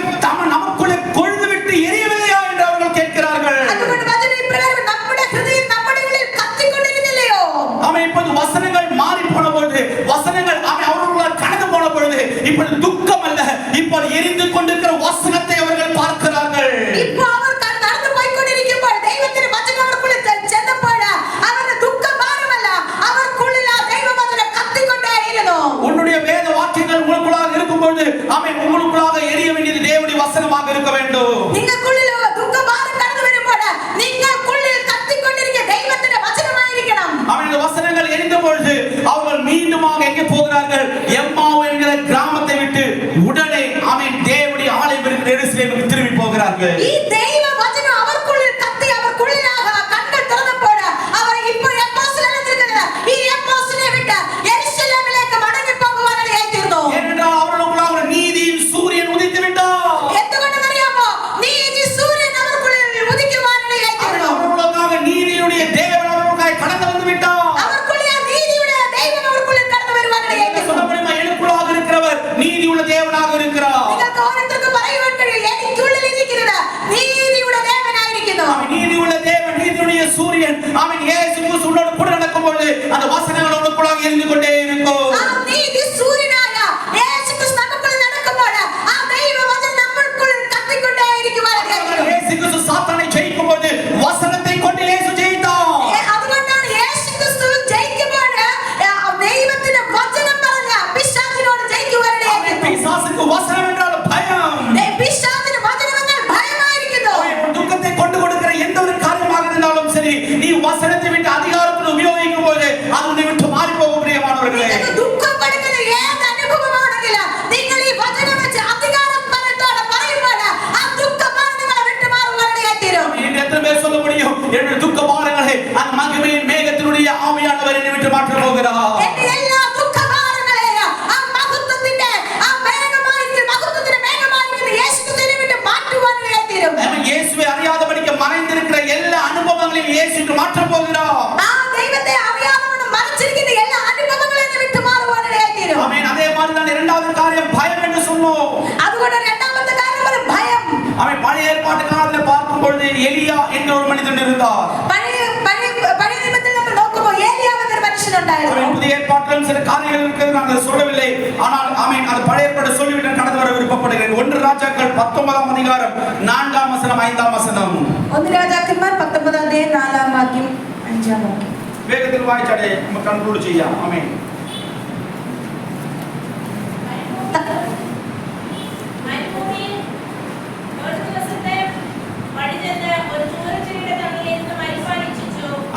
நமக்குள்ளே கொழுந்து விட்டு எரியவில்லையா என்று அவர்கள் கேட்கிறார்கள். അതുകൊണ്ട് വചനം ഇപ്രകാരം നമ്മുടെ ഹൃദയം നമ്മുടെ ഉള്ളിൽ കത്തിക്കൊണ്ടിരുന്നില്ലയോ? ஆமென் இப்போது வசனங்கள் மாறி போன பொழுது வசனங்கள் அவர்களுக்குள்ளாக கடந்து போன பொழுது இப்பொழுது துக்கம் அல்ல, இப்போது எரிந்து கொண்டிருக்கிற வசனத்தை அவர்கள் பார்க்கிறார்கள். ഇപ്പോൾ അവർ നടന്നു പോയിക്കൊണ്ടിരിക്കുമ്പോൾ ദൈവത്തിന്റെ വചനം അവർക്കുള്ളിൽ ചെന്നപ്പോൾ അവരുടെ ദുഃഖഭാരമല്ല, അവർക്കുള്ളിൽ ആ ദൈവവചനം കത്തിക്കൊണ്ടേയിരുന്നു. உன்னுடைய வேத வாக்கியங்கள் உங்களுக்குள்ளாக இருக்கும்போது ஆமென் உங்களுக்குள்ளாக எரிய வேண்டியது தேவனுடைய வசனமாக இருக்க வேண்டும். നിങ്ങൾക്കുള്ളിൽ ദുഃഖഭാരം കടന്നു വരുമ്പോൾ നിങ്ങൾക്കുള്ളിൽ കത്തിക്കൊണ്ടിരിക്കുന്ന ദൈവത്തിന്റെ വചനമായിരിക്കണം. ஆமென் இந்த வசனங்கள் எரிந்த பொழுது அவர்கள் மீண்டுமாக எங்கே போகிறார்கள்? எம்மாவு என்கிற கிராமத்தை விட்டு உடனே ஆமென் தேவனுடைய ஆலயம் இருக்கிற எருசலேமுக்கு திரும்பி போகிறார்கள். ഈ ദൈവവചനം അവർക്കുള്ളിൽ കത്തി അവർക്കുള്ളിലാക കണ്ണുകൾ തുറന്നപ്പോൾ അവർ ഇപ്പോൾ എമ്മോസിലാണ് നിൽക്കുന്നത്. ഈ എമ്മോസിനെ വിട്ട് യെരൂശലേമിലേക്ക് മടങ്ങി പോകുവാനിടയായി തീർന്നു. ஏனென்றால் அவர்களுக்குள்ளாக ஒரு நீதியின் சூரியன் உதித்து விட்டார். എന്തുകൊണ്ടെന്നറിയാമോ? നീതി സൂര്യൻ അവർക്കുള്ളിൽ ഉദിക്കുവാനിടയായി തീർന്നു. அவர்களுக்காக நீதியுடைய தேவன் அவர்களுக்காக கடந்து வந்து விட்டார். അവർക്കുള്ളിൽ ആ നീതിയുടെ ദൈവം അവർക്കുള്ളിൽ കടന്നു വരുവാനിടയായി തീർന്നു. சொல்ல முடியுமா? எனக்குள்ளாக இருக்கிறவர் நீதி உள்ள தேவனாக இருக்கிறார். നിങ്ങൾക്ക് ഓരോരുത്തർക്കും പറയുവാൻ കഴിയും, എനിക്കുള്ളിൽ ഇരിക്കുന്നത് നീതി கொண்டிருந்தார். പഴയ നിയമത്തിൽ നമ്മൾ നോക്കുമ്പോൾ ഏലിയാവ് എന്നൊരു മനുഷ്യനുണ്ടായിരുന്നു. புதிய ஏற்பாட்டிலும் சில காரியங்கள் இருக்கிறது, நான் அதை சொல்லவில்லை. ஆனால் ஆமென், அது பழைய ஏற்பாடு சொல்லிவிட்டு கடந்து வர விருப்பப்படுகிறேன். 1 ராஜாக்கள் 19ஆம் அதிகாரம் 4ஆம் வசனம் 5ஆம் வசனம். 1 രാജാക്കന്മാർ 19 അധ്യായം 4ആം വാക്യം 5ആം വാക്യം. വേഗത്തിൽ വായിച്ചാലേ നമുക്ക് കൺക്ലൂഡ് ചെയ്യാം. ആമേൻ.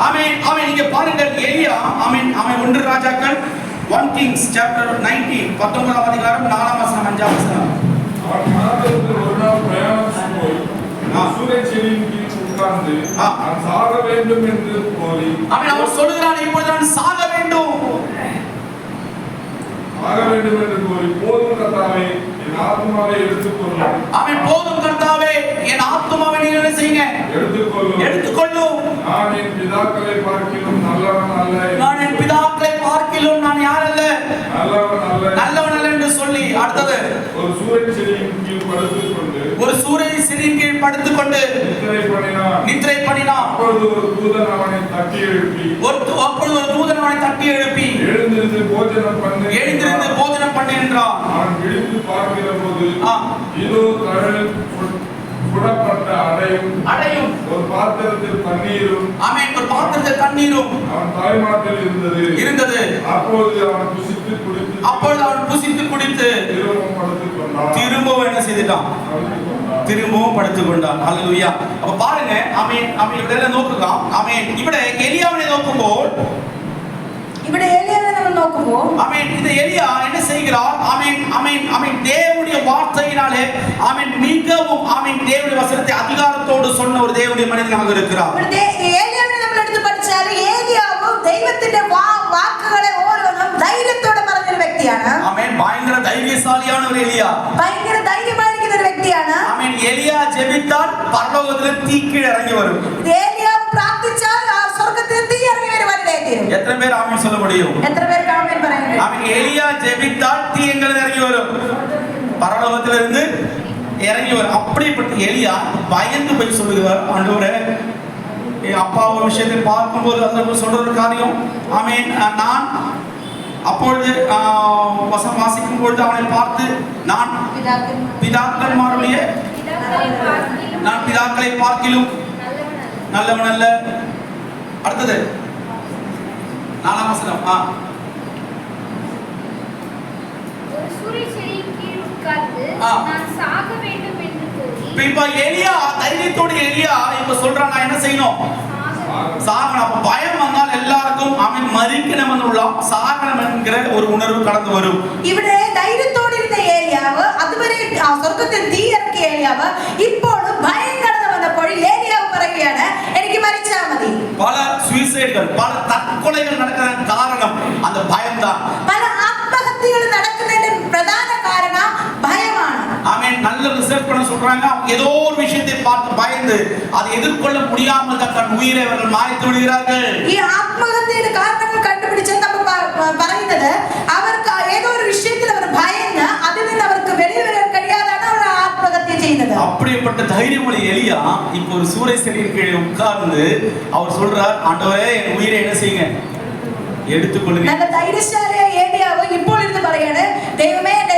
ஆமென். ஆமென். இங்க பாருங்கள், எலியா ஆமென், அவன் 1 ராஜாக்கள் 1 Kings chapter 19 19ஆம் அதிகாரம் 4ஆம் வசனம் 5ஆம் வசனம். அவன் மனதிற்கு ஒரு நாள் பிரயாணம் போய் சூரியன் செடியின் கீழ் உட்கார்ந்து நான் சாக வேண்டும் என்று கோரி. ஆமென். அவர் சொல்லுகிறான், இப்பொழுது நான் சாக வேண்டும். ஆக வேண்டும் என்று கோரி, போதும் கர்த்தாவே என் ஆத்மாவை எடுத்துக்கொள்ளும். ஆமென். போதும் கர்த்தாவே என் ஆத்துமாவை நீர் என்ன செய்யுங்க? எடுத்துக்கொள்ளும். நான் என் பிதாக்களை பார்க்கிலும் நல்லவன் அல்ல. நான் என் பிதாக்களை பார்க்கிலும் நான் யார் அல்ல? நல்லவன் அல்ல. நல்லவன் அல்ல என்று சொல்லி அடுத்தது ஒரு சூரியன் செடியின் கீழ் படுத்துக்கொண்டு நித்திரை பண்ணினான். அப்பொழுது ஒரு தூதன் அவனை தட்டி எழுப்பி எழுந்திருந்து போஜனம் பண்ணு என்றான். அவன் விழித்து பார்க்கிற போது இதோ கடலில் சுடப்பட்ட அடையும் ஒரு பாத்திரத்தில் தண்ணீரும். ஆமென். ஒரு பாத்திரத்தில் தண்ணீரும் அவன் தலைமாட்டில் இருந்தது. அப்பொழுது அவன் புசித்து குடித்து திரும்பவும் என்ன செய்துட்டான்? திரும்பவும் படுத்துக் கொண்டான். ஹல்லேலூயா. அப்ப பாருங்க, ஆமென். ஆமென். ഇവിടെ നോക്കുക. ആമേൻ. ഇവിടെ എലിയാവിനെ നോക്കുമ്പോൾ ഇവിടെ ഏലിയാവിനെ നമ്മൾ നോക്കുമ്പോൾ ஆமென், இந்த எலியா என்ன செய்கிறார்? ஆமென். ஆமென். ஆமென். தேவனுடைய வார்த்தையினாலே ஆமென் மிகவும் ஆமென் தேவனுடைய வசனத்தை அதிகாரத்தோடு சொன்ன ஒரு தேவனுடைய மனிதனாக இருக்கிறார். ഏലിയാവിനെ നമ്മൾ എടുത്ത് പഠിച്ചാൽ ഏലിയാവ് ദൈവത്തിന്റെ വാക്കുകളെ ഓരോന്നും ധൈര്യത്തോടെ പറഞ്ഞ ഒരു വ്യക്തിയാണ്. ஆமென். பயங்கர தைரியசாலியான ஒரு எலியா. ഭയങ്കര ധൈര്യമായിരിക്കുന്ന ഒരു വ്യക്തിയാണ്. ஆமென். எலியா ஜெபித்தால் பரலோகத்திலே தீ கீழ இறங்கி வரும். ഏലിയാവ് പ്രാർത്ഥിച്ചാൽ സ്വർഗ്ഗത്തിൽ തീ ഇറങ്ങി വരുവാനിടയായി തീരും. எத்தனை பேர் ஆமென் சொல்ல முடியும்? എത്ര പേർക്ക് ആമേൻ പറയാൻ കഴിയും? ஆமென். எலியா ஜெபித்தால் தீ எங்க இறங்கி வரும்? பரலோகத்திலிருந்து இறங்கி வரும். அப்படிப்பட்ட எலியா பயந்து போய் சொல்லுகிறார், ஆண்டவரே என் அப்பா ஒரு விஷயத்தை பார்க்கும்போது அந்த சொல்ற ஒரு காரியம், ஆமென், நான் அப்பொழுது வசனம் வாசிக்கும் பொழுது அவனை பார்த்து நான் பிதாக்களை பார்க்கிலும் நல்லவன் அல்ல. அடுத்தது 4ஆம் வசனம். ஒரு சூரிய செடியின் கீழ் உட்கார்ந்து நான் சாக வேண்டும் என்று கூறி. இப்ப எலியா தைரியத்தோட எலியா இப்ப சொல்றான், நான் என்ன செய்யணும்? சாகணும். அப்ப பயம் வந்தால் எல்லாருக்கும் அவன் மரிக்கணும் എന്നുള്ള സാകണം എன்கிற ഒരു ഉണർവ് കടന്നു വരും. ഇവിടെ ധൈര്യത്തോടിരുന്ന ഏലിയാവ്, അതുവരെ സ്വർഗ്ഗത്തിൽ തീ ഇറക്കിയ ഏലിയാവ്, ഇപ്പോൾ ഭയം കടന്നു വന്നപ്പോൾ ഏലിയാവ് പറയുകയാണ്, എനിക്ക് മരിച്ചാൽ മതി. പല സൂയിസൈഡുകൾ, പല തക്കൊലകൾ നടക്കാൻ കാരണം அந்த பயம்தான். പല ആത്മഹത്യകൾ നടക്കുന്നതിന്റെ പ്രധാന കാരണം ഭയമാണ്. ஆமென். நல்ல ரிசர்ச் பண்ண சொல்றாங்க, ஏதோ ஒரு விஷயத்தை பார்த்து பயந்து அதை எதிர்கொள்ள முடியாமல் தன் உயிரை அவர்கள் மாய்த்து விடுகிறார்கள். ഈ ആത്മഹത്യയുടെ കാരണങ്ങൾ കണ്ടുപിടിച്ചാൽ നമ്മൾ പറയുന്നത് അവർക്ക് ഏതോ ഒരു വിഷയത്തിൽ അവർ ഭയന്ന് അതിൽ നിന്ന് അവർക്ക് വെളിയിൽ വരാൻ കഴിയാതാണ് അവർ ആത്മഹത്യ ചെയ്യുന്നത്. அப்படிப்பட்ட தைரியமுள்ள எலியா இப்போ ஒரு சூரிய செடியின் கீழே உட்கார்ந்து அவர் சொல்றார், ஆண்டவரே என் உயிரை என்ன செய்யுங்க? எடுத்துக்கொள்ளுங்க. நல்ல தைரியசாலியா ஏலியாவு ഇപ്പോൾ ഇരുന്ന് പറയാണ്, ദൈവമേ എന്റെ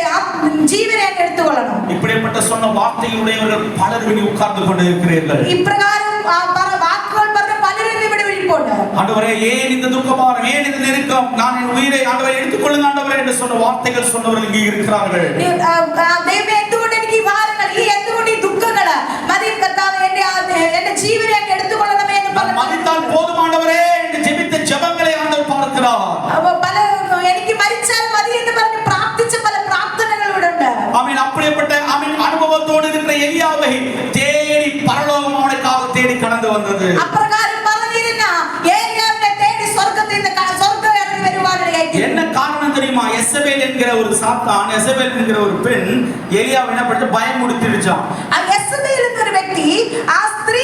ജീവനെ എടുത്തുകൊള്ളണം. இப்படிப்பட்ட சொன்ன வார்த்தைகளுடையவர்கள் பலர் இங்கே உட்கார்ந்து கொண்டிருக்கிறீர்கள். ഇപ്രകാരം വാക്കുകൾ പറഞ്ഞ പലരും ഇവിടെ ഇരിപ്പുണ്ട്. ஆண்டவரே ஏன் இந்த துக்கபாரம், ஏன் இந்த நெருக்கம், நான் என் உயிரை ஆண்டவரே எடுத்துக்கொள்ளுங்க ஆண்டவரே என்று சொன்ன வார்த்தைகள் சொன்னவர்கள் இங்கே இருக்கிறார்கள். ദൈവമേ എന്തുകൊണ്ട് എനിക്ക് ഈ ഭാരങ്ങൾ, ഈ എന്തുകൊണ്ട് ഈ ദുഃഖങ്ങൾ, മതി കർത്താവേ എന്റെ ജീവനെ എടുത്തുകൊള്ളണമേ എന്ന് പറഞ്ഞു. மரித்தால் போதும் ஆண்டவரே என்று ஜெபித்த ஜெபங்களை ஆண்டவர் பார்க்கிறார். പല എനിക്ക് മരിച്ചാൽ മതി എന്ന് പറഞ്ഞ് പ്രാർത്ഥിച്ച പല പ്രാർത്ഥനകൾ ഇവിടെ ഉണ്ട്. ஆமென். அப்படிப்பட்ட ஆமென் அனுபவத்தோடு இருக்கிற எலியாவை தேடி பரலோகம் அவனுக்காக தேடி கடந்து வந்தது. അപ്രകാരം പറഞ്ഞിരുന്ന ഏലിയാവിനെ തേടി സ്വർഗ്ഗത്തിൽ നിന്ന് സ്വർഗ്ഗം ഇറങ്ങി വരുവാനിടയായി. என்ன காரணம் தெரியுமா? எசபேல் என்கிற ஒரு சாத்தான், எசபேல் என்கிற ஒரு பெண் எலியாவை என்ன பண்ணி பயமுறுத்திடுச்சான். ആ യെസബേൽ എന്നൊരു വ്യക്തി ആ സ്ത്രീ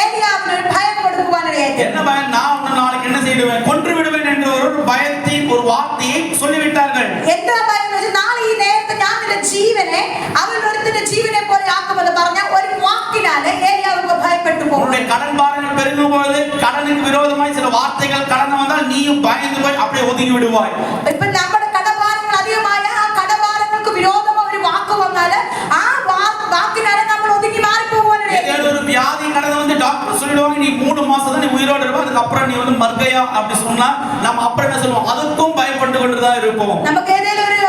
ഏലിയാവിന് ഭയം കൊടുക്കുവാനിടയായി. என்ன பயம்? நான் உன்னை நாளைக்கு என்ன செய்வேன்? கொன்று விடுவேன் என்ற ஒரு பயத்தின் ஒரு வார்த்தையை சொல்லிவிட்டார்கள். എന്താ ഭയം? നാളെ ഈ നേരത്തെ ഞാൻ നിന്റെ ജീവനെ അവൾ ഒരുത്തിന്റെ ജീവനെ പോലെ ആക്കുമെന്ന് പറഞ്ഞ ഒരു വാക്കിനാല് ഏലിയാവ് ഭയപ്പെട്ടു പോകും. உன்னுடைய கடன் பாரங்கள் பெருகும், பாரத்தை ஒதுங்கி விடுவாய். ഇപ്പൊ നമ്മുടെ കടഭാരങ്ങൾ അധികമായ ആ കടഭാരങ്ങൾക്ക് വിരോധമോ ഒരു വാക്ക് വന്നാൽ ആ വാക്കിനാലെ നമ്മൾ ഒതുങ്ങി മാറിപ്പോകുവാനാണ്. ஏதோ ஒரு வியாதி கடந்து வந்து டாக்டர் சொல்லிடுவாங்க நீ 3 மாசம் தான் நீ உயிரோட இருப்ப, அதுக்கு அப்புறம் நீ வந்து மர்க்கையா அப்படி சொன்னா நம்ம அப்புறம் என்ன சொல்லுவோம்? அதுக்கும் பயப்பட்டு கொண்டு தான் இருப்போம். നമുക്ക് ഏതെങ്കിലും ഒരു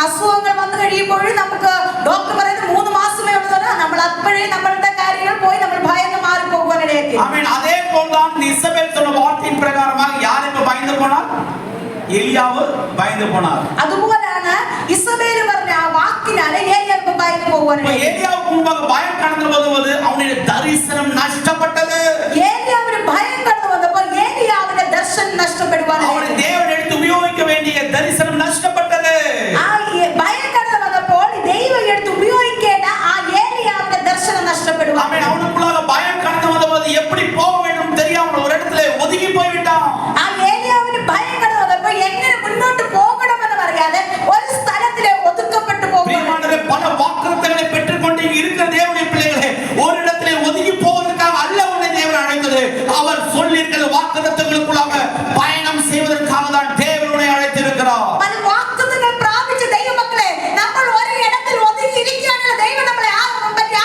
അസുഖങ്ങൾ വന്നു കഴിയുമ്പോൾ നമുക്ക് ഡോക്ടർ പറയുന്നത് 3 മാസമേ ഉള്ളൂ, നമ്മൾ അപ്പോഴേ നമ്മളുടെ കാര്യങ്ങൾ പോയി നമ്മൾ ഭയന്ന് മാറിപ്പോകുവാനിടയാക്കി. ஆமென். அதே போல்தான் இசபேல் சொன்ன வார்த்தையின் பிரகாரமாக யார் இப்ப பயந்து போனார்? எலியாவு பயந்து போனார். അതുപോലാണ് ഇസബേൽ പറഞ്ഞ ആ വാക്കിനാലെ ഏലിയാവ് ഭയന്ന് പോകുവാനിടയാക്കി. ஏலியாவுக்கு முன்பாக பயம் கடந்து போகும்போது அவனுடைய தரிசனம் நஷ்டப்பட்டது. ഏലിയാവിന് ഭയം കടന്നു വന്നപ്പോൾ ഏലിയാവിന്റെ ദർശനം നഷ്ടപ്പെടുവാനായി. அவனை தேவன் எடுத்து உபயோகிக்க வேண்டிய தரிசனம் நஷ்டப்பட்டது. ആ ഭയം കടന്നു വന്നപ്പോൾ ദൈവം എടുത്ത് ഉപയോഗിക്കേണ്ട ആ ഏലിയാവിന്റെ ദർശനം നഷ്ടപ്പെടുവാൻ. ஆமென். அவனுக்குள்ளாக பயம் கடந்து வந்தபோது எப்படி போக வேண்டும் தெரியாமல் ஒரு இடத்துல ஒதுங்கி போய்விட்டான். ആ ഏലിയാവിന് ഭയം കടന്നു വന്നപ്പോൾ എങ്ങനെ മുന്നോട്ട് പോകണമെന്ന് അറിയാതെ ഒരു സ്ഥലത്തിലെ ഒതുക്കപ്പെട്ടു പോകുന്നു. பிரியமானவர்களே, பல வாக்குத்தத்தங்களை பெற்றுக்கொண்டு இருக்கிற தேவனுடைய பிள்ளைகளே, ஒரு இடத்திலே ஒதுங்கி போவதற்காக அல்ல உன்னை தேவன் அழைத்தது. அவர் சொல்லியிருக்கிற வாக்குத்தத்தங்களுக்குள்ளாக பயணம் செய்வதற்காக தான் தேவன் உன்னை அழைத்திருக்கிறார். പല വാഗ്ദത്തങ്ങൾ പ്രാപിച്ച ദൈവമക്കളെ, നമ്മൾ ഒരു ഇടത്തിൽ ഒതുങ്ങി ഇരിക്കാനുള്ള ദൈവം നമ്മളെ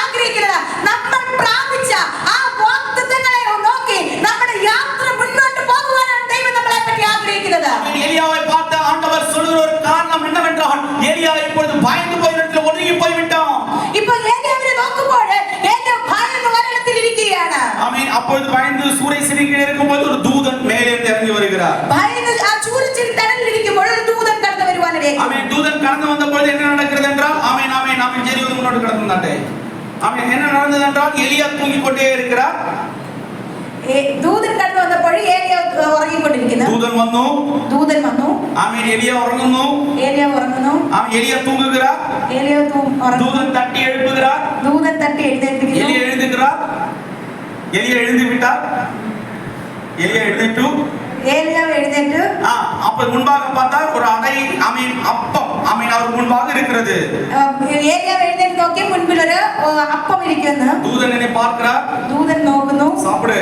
ആഗ്രഹിക്കുന്നത്. നമ്മൾ പ്രാപിച്ച ആ വാഗ്ദത്തങ്ങളെ നോക്കി നമ്മുടെ യാത്ര മുന്നോട്ട് പോകുവാനാണ് ദൈവം നമ്മളെ പറ്റി ആഗ്രഹിക്കുന്നത്. எலியாவை பார்த்த ஆண்டவர் சொல்லுகிற ஒரு காரணம் என்னவென்றால் எலியா இப்பொழுது பயந்து போய் இடத்துல ஒதுங்கி போய்விட்டான். ഇപ്പോൾ ഏലിയാവിനെ നോക്കുമ്പോൾ ഏലിയാവ് ഭയന്ന് ഒരിടത്തിൽ ഇരിക്കുകയാണ്. ஆமென். அப்பொழுது பயந்து சூரியசிரிக்கில் இருக்கும்போது ஒரு தூதன் மேலே இருந்து இறங்கி வருகிறார். ഭയന്ന് ആ ചൂരച്ചിൽ തണലിൽ ഇരിക്കുമ്പോൾ ഒരു ദൂതൻ കടന്നു വരുവാനിടയായി. ஆமென். தூதன் கடந்து வந்தபோது என்ன நடக்கிறது என்றால் ஆமென் ஆமென் ஆமென் சரி முன்னோட்டு கடந்து வந்தாட்டே. ஆமென். என்ன நடந்தது என்றால் எலியா தூங்கிக் கொண்டே இருக்கிறார். ദൂതൻ കടന്നു വന്നപ്പോൾ ഏലിയാവ് ഉറങ്ങിക്കൊണ്ടിരിക്കുന്നു. ദൂതൻ വന്നു. ആമേൻ. എലിയ ഉറങ്ങുന്നു. ഏലിയാവ് ഉറങ്ങുന്നു. എലിയ തൂങ്ങുகிறார். ഏലിയാവ് ഉറങ്ങുന്നു. ദൂതൻ തട്ടി എഴുപ്പുகிறார். ദൂതൻ തട്ടി എഴുന്നേൽപ്പിക്കുന്നു. എലിയ എഴുന്നേൽக்கிறார். എലിയ എഴുന്നേറ്റ് വിட்டார். எலியா எழுந்திட்டு ஏலியாவை எழுந்திட்டு அப்ப முன்பாக பார்த்தால் ஒரு அடை ஆமீன் அப்பம் ஆமீன் அவர் முன்பாக இருக்கிறது. ஏலியாவை எழுந்திட்டு നോക്കി മുൻപിൽ ഒരു അപ്പം ഇരിക്കുന്നു. ദൂതൻ എന്നെ பார்க்கிறார். ദൂതൻ നോക്കുന്നു. சாப்பிடு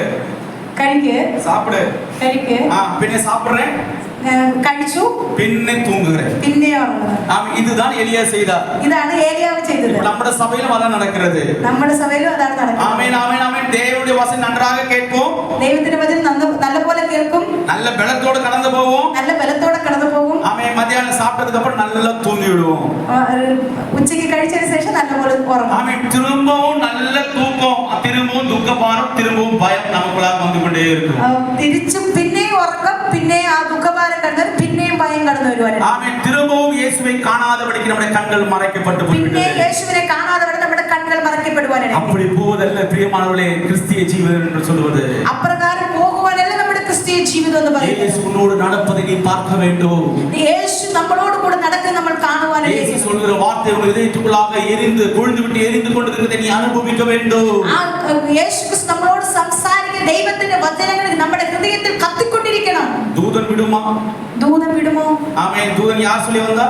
കഴിക്ക്. சாப்பிடு കഴിക്ക്. പിന്നെ சாப்பிடுறேன் കഴിച്ചു. പിന്നെ தூங்குகிறேன். പിന്നെ ഉറങ്ങുന്നു. இதுதான் எலியா செய்தார். ഇതാണ് ഏലിയാവ് ചെയ്തത്. നമ്മുടെ സഭയിലും അതാണ് നടക്കുന്നത്. നമ്മുടെ സഭയിലും അതാണ് നടക്കുന്നത്. ആമേൻ ആമേൻ ആമേൻ. தேவனுடைய வசனம் நன்றாக கேட்போம். ദൈവത്തിന്റെ വചനം നല്ലപോലെ കേൾക്കും. நல்ல பலத்தோட கடந்து போவோம். நல்ல பலத்தோட கடந்து போவோம். ஆமென். மத்தியானம் சாப்பிட்டதுக்கு அப்புறம் நல்லா தூங்கி விடுவோம். ഉച്ചയ്ക്ക് കഴിച്ചതിന് ശേഷം നല്ലപോലെ ഉറങ്ങും. ஆமென். திரும்பவும் நல்ல தூக்கம், திரும்பவும் துக்கபாரம், திரும்பவும் பயம் நமக்குள்ளாக வந்து கொண்டே இருக்கும். തിരിച്ചും പിന്നെയും ഉറക്കം, പിന്നെ ആ ദുഃഖഭാരം കടന്നു, പിന്നെയും ഭയം കടന്നു വരുവാനാണ്. ஆமென். திரும்பவும் இயேசுவை காணாதபடிக்கு நம்முடைய கண்கள் மறைக்கப்பட்டு പിന്നെ போய்விட்டது. യേശുവിനെ കാണാതെ നമ്മുടെ കണ്ണുകൾ മറക്കപ്പെടുവാനാണ്. அப்படி போவதல்ல பிரியமானவர்களே கிறிஸ்திய ஜீவன் என்று சொல்வது. അപ്രകാരം പോകുവാനല്ല നമ്മുടെ ക്രിസ്തീയ ജീവിതം എന്ന് പറയുന്നത്. இயேசு உன்னோடு நடப்பதை நீ பார்க்க வேண்டும். യേശു നമ്മളോട് കൂടെ നടക്കുന്ന നമ്മൾ കാണുവാനാണ്. இயேசு சொல்கிற வார்த்தை உன் இதயத்துக்குள்ளாக எரிந்து கொழுந்து விட்டு எரிந்து கொண்டிருக்கிறதை நீ அனுபவிக்க வேண்டும். ആ യേശു ക്രിസ്തു നമ്മളോട് സംസാരിക്കുന്ന ദൈവത്തിന്റെ വചനങ്ങൾ നമ്മുടെ ഹൃദയത്തിൽ കത്തിക്കൊണ്ടിരിക്കണം. தூதன் விடுமா? ദൂതൻ വിടുമോ? ஆமென். தூதன் யார் சொல்லி வந்தா?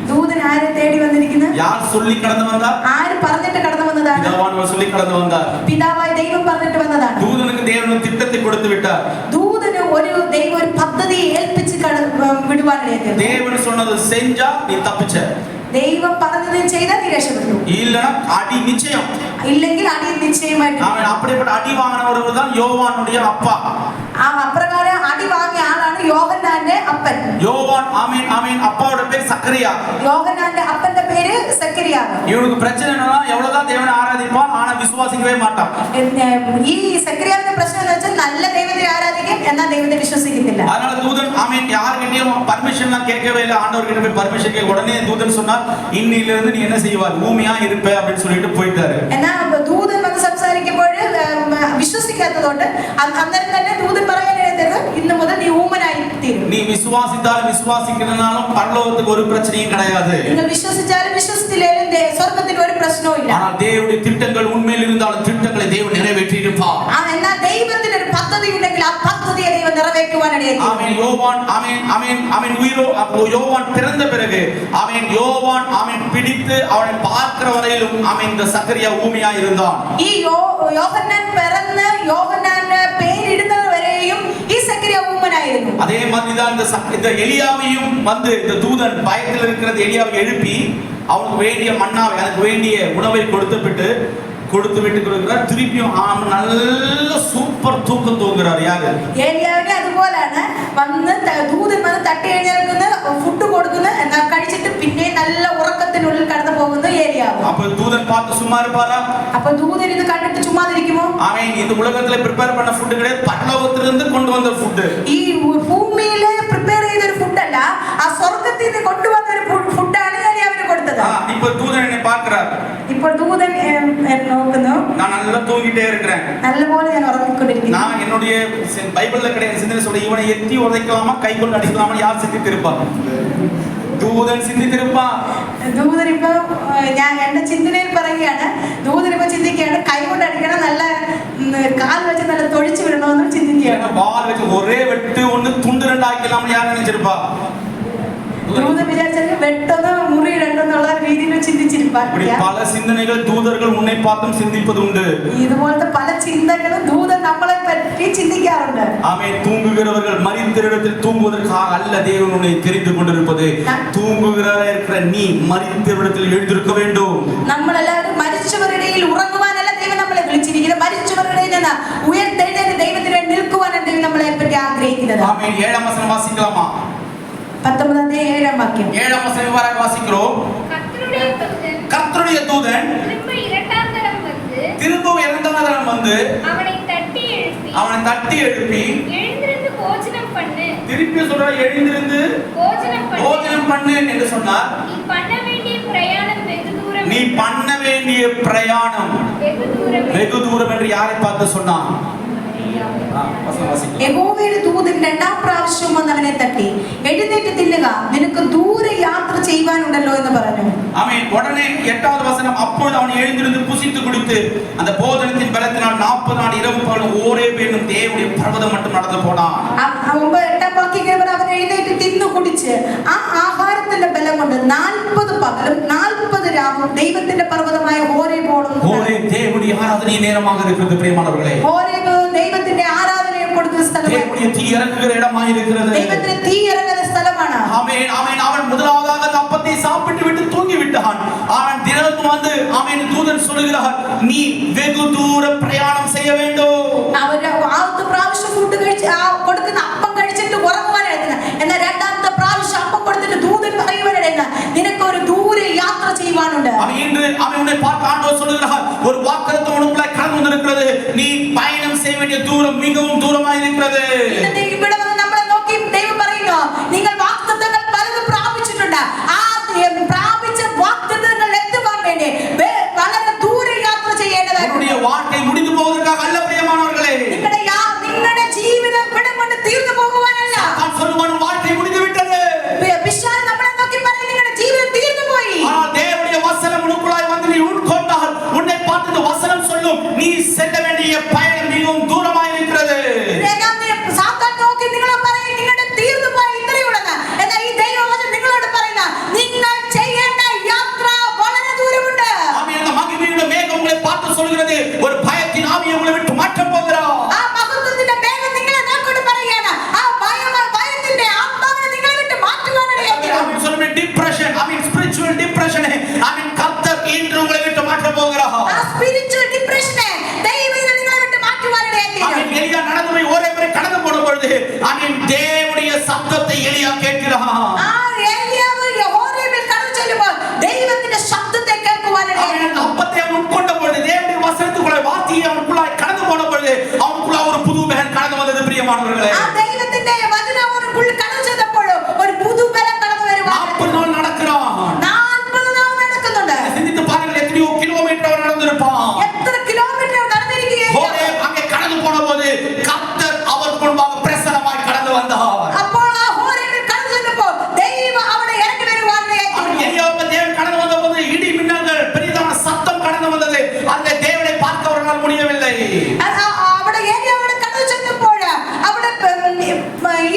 ദൂതൻ ആരെ തേടി വന്നിരിക്കുന്നത്? யார் சொல்லி கடந்து வந்தா? ആര് പറഞ്ഞിട്ട് കടന്നു വന്നതാണ്? பிதாவானவர் சொல்லி கடந்து வந்தார். പിതാവായ ദൈവം പറഞ്ഞിട്ട് വന്നതാണ്. தூதனுக்கு தேவன் ஒரு திட்டத்தை கொடுத்து விட்டார். ദൂതന് ഒരു ദൈവം ഒരു പദ്ധതി ഏൽപ്പിച്ച് വിടുവാനാണ്. தேவன் சொன்னது செஞ்சா நீ தப்பிச்ச. ദൈവം പറഞ്ഞത് ചെയ്താൽ നീ രക്ഷപ്പെട്ടു. இல்லனா அடி நிச்சயம். ഇല്ലെങ്കിൽ അടി നിശ്ചയമായിട്ട്. அவன் அப்படிப்பட்ட அடி வாங்கினவர் தான் யோவானுடைய அப்பா. ആ അപ്രകാരം അടി വാങ്ങിയ ആളാണ് യോഹന്നാന്റെ അപ്പൻ. யோவான் ஆமென் ஆமென் அப்பாவோட பேர் சக்கரியா. யோகன்னாന്റെ അപ്പന്റെ പേര് സക്കറിയാവ്. இவனுக்கு பிரச்சனை என்னன்னா எவ்வளவுதான் தேவனை ஆராதிப்பான் ஆனா விசுவாசிக்கவே மாட்டான். ഈ സക്കറിയാവിന്റെ പ്രശ്നം എന്ന് വെച്ചാൽ നല്ല ദൈവത്തെ ആരാധിക്കും എന്നാൽ ദൈവത്തെ വിശ്വസിക്കുന്നില്ല. அதனால தூதன் ஆமென் யார்கிட்டயும் பர்மிஷன்லாம் கேட்கவே இல்லை. ஆண்டவர் கிட்ட போய் பர்மிஷன் கேட்க உடனே தூதன் சொன்னார் இன்னில இருந்து நீ என்ன செய்வாய் பூமியா இருப்ப அப்படின்னு சொல்லிட்டு போயிட்டாரு. എന്നാൽ ദൂതൻ വന്ന് സംസാരിക്കുമ്പോൾ വിശ്വസിക്കാത്തതുകൊണ്ട് അന്നേരം തന്നെ ദൂതൻ പറയാനായിട്ട് ഇന്ന് മുതൽ നീ ഊമനായി തീരും. நீ விசுவாசித்தாலும் விசுவாசிக்கிறனாலும் பரலோகத்துக்கு ஒரு பிரச்சனையும் கிடையாது. നിങ്ങൾ വിശ്വസിച്ചാലും വിശ്വസിച്ചില്ലേലും സ്വർഗ്ഗത്തിൽ ഒരു പ്രശ്നവും ഇല്ല. ஆனால் தேவனுடைய திட்டங்கள் உண்மையில் இருந்தாலும் திட்டங்களை தேவன் நிறைவேற்றி இருப்பார். എന്നാൽ ദൈവത്തിന് ഒരു പദ്ധതി ഉണ്ടെങ്കിൽ ആ പദ്ധതിയെ ദൈവം നിറവേറ്റുവാനാണ്. ஆமென். யோவான் ஆமென் ஆமென் ஆமென் யோவான் பிறந்த பிறகு ஆமென் யோவான் ஆமென் பிடித்து அவனை பார்க்கிற வரையிலும் ஆமென் இந்த சக்கரியா ஊமையா இருந்தான். ഈ യോഹന്നാൻ പിറന്ന് യോഹന്നാന്റെ പേരിടുന്നത് വരെയും ഈ സക്കറിയ ഊമനായിരുന്നു. அதே மாதிரி தான் இந்த எலியாவையும் வந்து இந்த தூதன் பயத்தில் இருக்கிறது எலியாவை எழுப்பி அவனுக்கு வேண்டிய மன்னாவை, அதுக்கு வேண்டிய உணவை கொடுத்து விட்டு கொடுக்கிறார். திருப்பியும் நல்ல சூப்பர் தூக்கம் தூங்குறார். யாரு? ഏലിയാവിനെ അതുപോലാണ് വന്ന് ദൂതൻ വന്ന് തട്ടി എഴുന്നേൽക്കുന്ന ഫുഡ് കൊടുക്കുന്ന കഴിച്ചിട്ട് പിന്നെ നല്ല ഉറക്കത്തിനുള്ളിൽ കടന്നു പോകുന്ന ഏലിയാവ്. அப்ப தூதன் பார்த்து சும்மா இருப்பாரா? அப்ப தூதன் இது கண்டிட்டு சும்மா இருக்குமோ? ஆமென். இந்த உலகத்துல prepare பண்ண ஃபுட் கிடையாது, பரலோகத்திலிருந்து கொண்டு வந்த ஃபுட். ഈ ഭൂമിയിലെ പ്രിപ്പയർ ചെയ്ത ഒരു ഫുഡ് അല്ല, ആ സ്വർഗ്ഗത്തിൽ നിന്ന് കൊണ്ടുവന്ന ഒരു ഫുഡാണ് ഏലിയാവിന് കൊടുത്തത്. இப்ப தூதன் என்னை பார்க்கிறார். ഇപ്പോൾ ദൂതൻ നോക്കുന്നു. நான் நல்லா தூங்கிட்டே இருக்கிறேன். നല്ലപോലെ ഞാൻ ഉറങ്ങിക്കൊണ്ടിരിക്കുന്നു. நான் என்னுடைய பைபிள்ல கிடையாது சிந்தனை சொல்ல, இவனை எத்தி உதைக்கலாமா கை கொண்டு அடிக்கலாமா யார் சிந்தித்திருப்பா? ദൂതൻ ചിന്തിച്ചിരുപ്പാ. ദൂതൻ ഇപ്പൊ ഞാൻ എന്റെ ചിന്തയിൽ പറയുകയാണ്, ദൂതൻ ഇപ്പൊ ചിന്തിക്കുകയാണ് കൈ കൊണ്ട് അടിക്കണം, നല്ല കാൽ വെച്ച് നല്ല തൊഴിച്ചു വിടണമെന്ന് ചിന്തിക്കുകയാണ്. ബാൽ വെച്ച് ഒരേ വെട്ട് ഒന്ന് തുണ്ട് രണ്ടാക്കിലാം ഞാൻ നിனைச்சிருப்பா. ദൂതൻ വിചാരിച്ചത് വെട്ടൊന്ന് മുറിയിടണ്ടെന്നുള്ള രീതിയിൽ ചിന്തിച്ചിരുപ്പാ. പല ചിന്തകൾ ദൂതர்கள் ഉன்னை பார்த்தும் சிந்திப்பதுண்டு. ഇതുപോലത്തെ പല ചിന്തകളും ദൂതൻ നമ്മളെ പറ്റി ചിന്തിക്കാറുണ്ട്. ആമേൻ. தூங்குகிறவர்கள் மரித்தவரிடத்தில் தூங்குவதற்காக அல்ல தேவன் உன்னை தெரிந்து கொண்டிருப்பது. தூங்குகிறவராக இருக்கிற நீ மரித்தவரிடத்தில் எழுந்திருக்க வேண்டும். നമ്മൾ എല്ലാവരും മരിച്ചവരുടെ ഇടയിൽ ഉറങ്ങുവാനല്ല ദൈവം നമ്മളെ വിളിച്ചിരിക്കുന്നത്, മരിച്ചവരുടെ ഇടയിൽ നിന്ന് ഉയർത്തെഴുന്നേറ്റ് ദൈവത്തിന് വേണ്ടി നിൽക്കുവാനാണ് ദൈവം നമ്മളെ പറ്റി ആഗ്രഹിക്കുന്നത്. ആമേൻ. 7-ാം വചനം വാസിക്കலாமா? 19-ാം വാക്യം 7-ാം വചനം ഇവരാக வாசிக்கிறோம். கர்த்தருடைய தூதன் திரும்ப இரண்டாம் தரம் வந்து அவனை தட்டி எழுப்பி எழுந்திருந்து போஜனம் பண்ணு. திருப்பி சொல்ற எழுந்திருந்து போஜனம் பண்ணு என்று சொன்னார். நீ பண்ண வேண்டிய பிரயாணம் வெகு தூரம் என்று யாரை பார்த்து சொன்னார்? യഹോവയുടെ ദൂതൻ രണ്ടാം പ്രാവശ്യം വന്ന് അവനെ തട്ടി, എഴുന്നേറ്റ് തിന്നുക, നിനക്ക് ദൂരെ യാത്ര ചെയ്യുവാനുണ്ടല്ലോ എന്ന് പറഞ്ഞു. ആമേൻ. ഉടനെ 8ാவது വചനം, അപ്പോൾ അവൻ എഴുന്നേറ്റ് புசித்து குடித்து அந்த போஜனத்தின் பலத்தினால் 40 நாள் இரவு பகல் ஓரேப் என்னும் தேவனுடைய பர்வதம் மட்டும் நடந்து போனான். മുമ്പ് 8ാം വാക്യത്തിൽ അവൻ എഴുന്നേറ്റ് തിന്നു കുടിച്ച് ആ ആഹാരത്തിന്റെ ബലം കൊണ്ട് 40 പകലും 40 രാവും ദൈവത്തിന്റെ പർവതമായ ഹോരേബ് പോണം. ഹോരേബ് தேவனுடைய ஆராதனை நேரமாக இருக்கிறது பிரியமானவர்களே. ஹோரேப് ദൈവത്തിന്റെ ആരാധനയെ കൊടുക്കുന്ന സ്ഥലമാണ്. தேவனுடைய தீ இறங்குகிற இடமாக இருக்கிறது. ദൈവത്തിന്റെ തീ ഇറങ്ങുന്ന സ്ഥലമാണ്. ആമേൻ. ആമേൻ. അവൻ முதலாவதாக அந்த அப்பத்தை சாப்பிட்டு விட்டு தூங்கி விட்டான். அவன் தினமும் வந்து ஆமேன் தூதன் சொல்கிறார், நீ வெகு தூர பிரயாணம் செய்ய வேண்டும். அவர் ആദ്യത്തെ പ്രാവശ്യം ഫുഡ് കഴിച്ച് കൊടുക്കുന്ന അപ്പം കഴിച്ചിട്ട് ഉറങ്ങുവാനായിരുന്നു. എന്നാൽ രണ്ടാമത്തെ പ്രാവശ്യം അപ്പം കൊടുത്തിട്ട് ദൂതൻ പറയുവാനായിരുന്നു, നിനക്ക് ഒരു ദൂരെ യാത്ര ചെയ്യുവാനുണ്ട്. ഇன்று அவனை பார்த்து ஆண்டவர் சொல்கிறார், ஒரு வாக்குத்தத்தம் உனக்குள்ளாய் கடந்து வந்திருக்கிறது, நீ பயணம் செய்ய வேண்டிய தூரம் மிகவும் தூரமாக இருக்கிறது. ഇവിടെ വന്ന് നമ്മളെ നോക്കി ദൈവം പറയുന്നു, നിങ്ങൾ വാഗ്ദത്തങ്ങൾ പലതും പ്രാപിച്ചിട്ടുണ്ട്, ആ പ്രാപിച്ച വാഗ്ദത്തങ്ങൾ എത്തുവാൻ വേണ്ടി വളരെ ദൂരെ യാത്ര ചെയ്യേണ്ടതാണ്. നിങ്ങളുടെ வாழ்க்கை முடிந்து போவதற்காக அல்ல பிரியமானவர்களே, നിങ്ങളുടെ ജീവിതം ഇവിടെ കൊണ്ട് തീർന്നു പോകുവാനല്ല. நான் சொல்லுவான், வாழ்க்கை முடிந்து விட்டது. பிசாசு നമ്മളെ നോക്കി പറയും, നിങ്ങളുടെ ജീവിതം തീർന്നു പോയി. ஆனால் தேவனுடைய வசனம் உனக்குள்ளாய் வந்து நீ உட்கொண்டால் உன்னை பார்த்து வசனம் சொல்லும், நீ செல்ல வேண்டிய பயணம் மிகவும் தூரமாக இருக்கிறது. சாத்தான் നോക്കി നിങ്ങളെ പറയും, നിങ്ങളുടെ തീർന്നു പോയി ഇത്രയുള്ളത്. എന്നാൽ ഈ ദൈവവചനം നിങ്ങളോട് പറയുന്ന, നിങ്ങൾ ചെയ്യേണ്ട യാത്ര വളരെ ദൂരമുണ്ട്. ആമേൻ. മഹിമയുടെ മേഘം உங்களை பார்த்து சொல்கிறது, ஒரு பயத்தின் ஆவியை உங்களை விட்டு மாற்ற போகிறார். ആ മഹത്വത്തിന്റെ മേഘം നിങ്ങളെ നോക്കി പറയുകയാണ്, ആ ഭയത്തിന്റെ ആത്മാവിനെ നിങ്ങളെ വിട്ട് മാറ്റുവാനാണ്. ആമേൻ. சொல்லுங்க, டிப்ரஷன், ஆமேன், ஸ்பிரிச்சுவல் டிப்ரஷன், ஆமேன், கர்த்தர் இன்று உங்களை விட்டு மாற்ற போகிறார். ആ സ്പിരിച്വൽ ഡിപ്രഷനെ ദൈവം നിങ്ങളെ വിട്ട് മാറ്റുവാനാണ്. ஆமேன். எலியா நடந்து போய் ஒரே முறை கடந்து போன பொழுது ஆமேன் தேவனுடைய சத்தத்தை எலியா கேட்கிறான். எலியாவு ஹோரேபில் கடந்து செல்லும்போது தெய்வத்தின் சத்தத்தை கேட்குவானாம். ஆமேன். அப்பத்தை அவன் உட்கொண்ட பொழுது தேவனுடைய வசனத்துக்குள்ள வார்த்தையை அவனுக்குள்ள கடந்து போன பொழுது அவனுக்குள்ள ஒரு புது பலன் கடந்து வந்தது பிரியமானவர்களே. ആ ദൈവത്തിന്റെ വചനം അവനുക്കുള്ളിൽ കടന്നു ചെന്നപ്പോൾ ഒരു പുതു ബലം കടന്നു വരുവാൻ 40 നാൾ നടക്കறான். 40 നാൾ നടക്കുന്നുണ്ട്. சிந்தித்து பாருங்கள், எத்தனை கிலோமீட்டர் அவன் நடந்திருப்பான். எத்தனை கிலோமீட்டர் அவன் நடந்திருக்கிறான். ஹோரேப் அங்கே கடந்து போனபோது கர்த்தர் அவர் முன்பாக பிரசன்னமாய் கடந்து வந்தார். അപ്പോൾ ആ ഹോരേബിൽ கடந்து ചെന്നപ്പോൾ ദൈവം അവിടെ ഇറങ്ങി വരുവാനാണ്. எலியாவை தேவன் கடந்து வந்தபோது இடி மின்னல்கள் பெரிதான சத்தம் கடந்து வந்தது. அந்த தேவனை பார்க்க அவர்களால் முடியவில்லை. അവിടെ ഏലിയാവിടെ கடந்து ചെന്നപ്പോൾ അവിടെ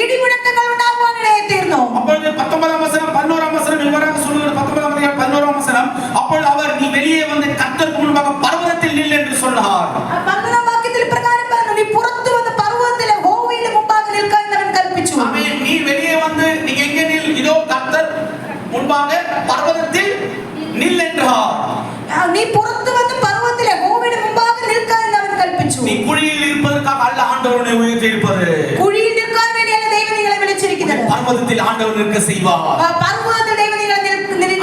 ഇടിമുഴക്കങ്ങൾ ഉണ്ടാവാനായി തീർന്നു. അപ്പോൾ 19-ാം വചനം 11-ാം വചനം ഇവരാக சொல்லுகிறது. 19-ാം അധ്യായം 11-ാം വചനം, അപ്പോൾ അവർ നീ வெளியே வந்து கர்த்தருக்கு முன்பாக பர்வதத்தில் நில் என்று சொன்னார். 11-ാം വാക്യത്തിൽ പ്രകാരം പറഞ്ഞു, നീ പുറത്തു വന്ന് പർവ്വതത്തിലെ യഹോവയുടെ മുമ്പാകെ നിൽക്കാൻ അവൻ കൽപ്പിച്ചു. ആമേൻ. பர்வதத்தில் நில் என்றார். நீ புறத்து வந்து பர்வதத்திலே யெகோவாவின் முன்பாக நிற்க என்று அவன் கற்பிച്ചു. நீ குழியில் இருப்பதற்காக அல்ல ஆண்டவர் உன்னை உயர்த்தி இருப்பது. குழியில் நிற்க வேண்டிய தெய்வம் நீங்களை விളിച്ചിരിക്കുന്നത്. பர்வதத்தில் ஆண்டவர் நிற்க செய்வார். பர்வதத்தில் தெய்வம் நீங்களை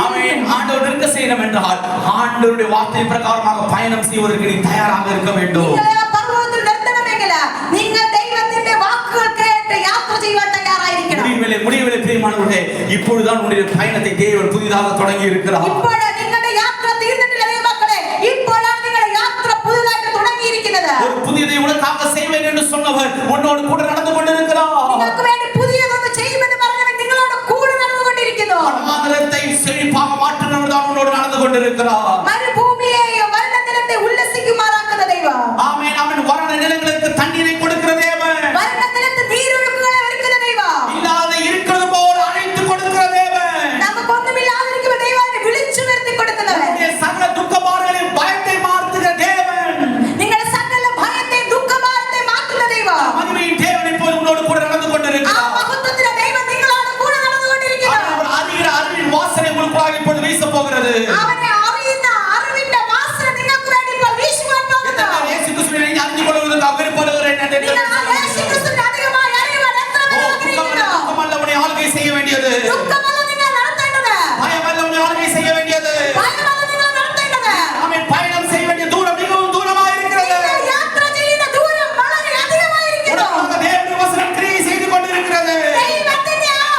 ஆமென். ஆண்டவர் நிற்க செய்யணும் என்றால் ஆண்டவருடைய வார்த்தை பிரகாரமாக பயணம் செய்வதற்கு நீ தயாராக இருக்க வேண்டும். பர்வதத்தில் நிறுத்தണമെങ്കിൽ നിങ്ങൾ ദൈവത്തിന്റെ വാക്കുകൾ കേട്ട് യാത്ര ചെയ്യാൻ തയ്യാറായിരിക്കണം. முடிவிலே பிரியமானவர்களே, இப்பொழுதுதான் உன்னுடைய பயணத்தை தேவன் புதிதாக தொடங்கி இருக்கிறார். ഇപ്പോൾ നിങ്ങളുടെ യാത്ര തീർന്നിട്ടില്ല മക്കളെ. ഇപ്പോഴാണ് നിങ്ങളുടെ യാത്ര പുതുതായിട്ട് തുടങ്ങിയിരിക്കുന്നത്. ஒரு புதியதை உனக்காக செய்வேன் என்று சொன்னவர் உன்னோடு கூட நடந்து கொண்டிருக்கிறார். നിങ്ങൾക്ക് വേണ്ടി പുതിയതൊന്ന് ചെയ്യുമെന്ന് പറഞ്ഞവൻ നിങ്ങളോട് കൂടെ നടന്നുകൊണ്ടിരിക്കുന്നു. വനത്തെ செழிப்பாக மாற்றுகிறவர் தான் உன்னோடு நடந்து கொண்டிருக்கிறார். മരുഭൂമിയെയും വരണ്ടനിലത്തെ ഉല്ലസിക്കുമാറാക്കുന്ന ദൈവം. ആമേൻ. അവൻ വരണ്ട നിലങ്ങൾക്ക് തണ്ണീரை കൊടുக்கிற தேவன். വരണ്ടനിലത്ത് നീരൊഴുക്കുകളെ ഒരുക്കുന്ന ദൈവം. இல்லாத இருக்கிறது போல அழைத்து கொடுக்கிற தேவன். നമുക്കൊന്നുമില്ലാതിരിക്കുമ്പോൾ ദൈവം അതിനെ വിളിച്ചു വരുത്തി കൊടുക്കുന്നവൻ. சகல துக்கபாரங்களையும் பயத்தை மாற்றுகிற தேவன். നിങ്ങളുടെ സകല ഭയത്തെയും ദുഃഖഭാരത്തെയും മാറ്റുന്ന ദൈവം. மகிமையின் தேவன் இப்போது உன்னோடு கூட நடந்து ആ கொண்டிருக்கிறார். മഹത്വത്തിന്റെ ദൈവം നിങ്ങളോട് കൂടെ നടന്നുകൊണ്ടിരിക്കുന്നു. அவர் அறிகிற அறிவின் வாசனை உங்களுக்காக இப்போது வீச போகிறது. അവനെ അറിയുന്ന അറിവിന്റെ വാസന നിങ്ങൾക്ക് വേണ്ടി ഇപ്പോൾ വീശുവാൻ പോകുന്നു. இயேசு கிறிஸ்துவை அறிந்து கொள்வதற்கு விருப்பப்படுகிறேன் என்று നിങ്ങൾ ആ യേശുക്രിസ്തുവിനെ അധികമായി അറിയുവാൻ എത്ര പേർ ആഗ്രഹിക്കുന്നു? துக்கமல்ல உன்னை ஆளுகை செய்ய வேண்டியது. ദുഃഖമല്ല നിങ്ങൾ നടത്തേണ്ടത്. பயமல்ல உன்னை ஆளுகை செய்ய வேண்டியது. ഭയമല്ല നിങ്ങൾ നടത്തേണ്ടത്. ஆமென். பயணம் செய்ய வேண்டிய தூரம் மிகவும் தூரமாக இருக்கிறது. നിങ്ങൾ യാത്ര ചെയ്യുന്ന ദൂരം വളരെ അധികമായിരിക്കുന്നു. உனக்காக தேவனுடைய வசனம் கிரியை செய்து கொண்டிருக்கிறது. ദൈവത്തിന്റെ ആ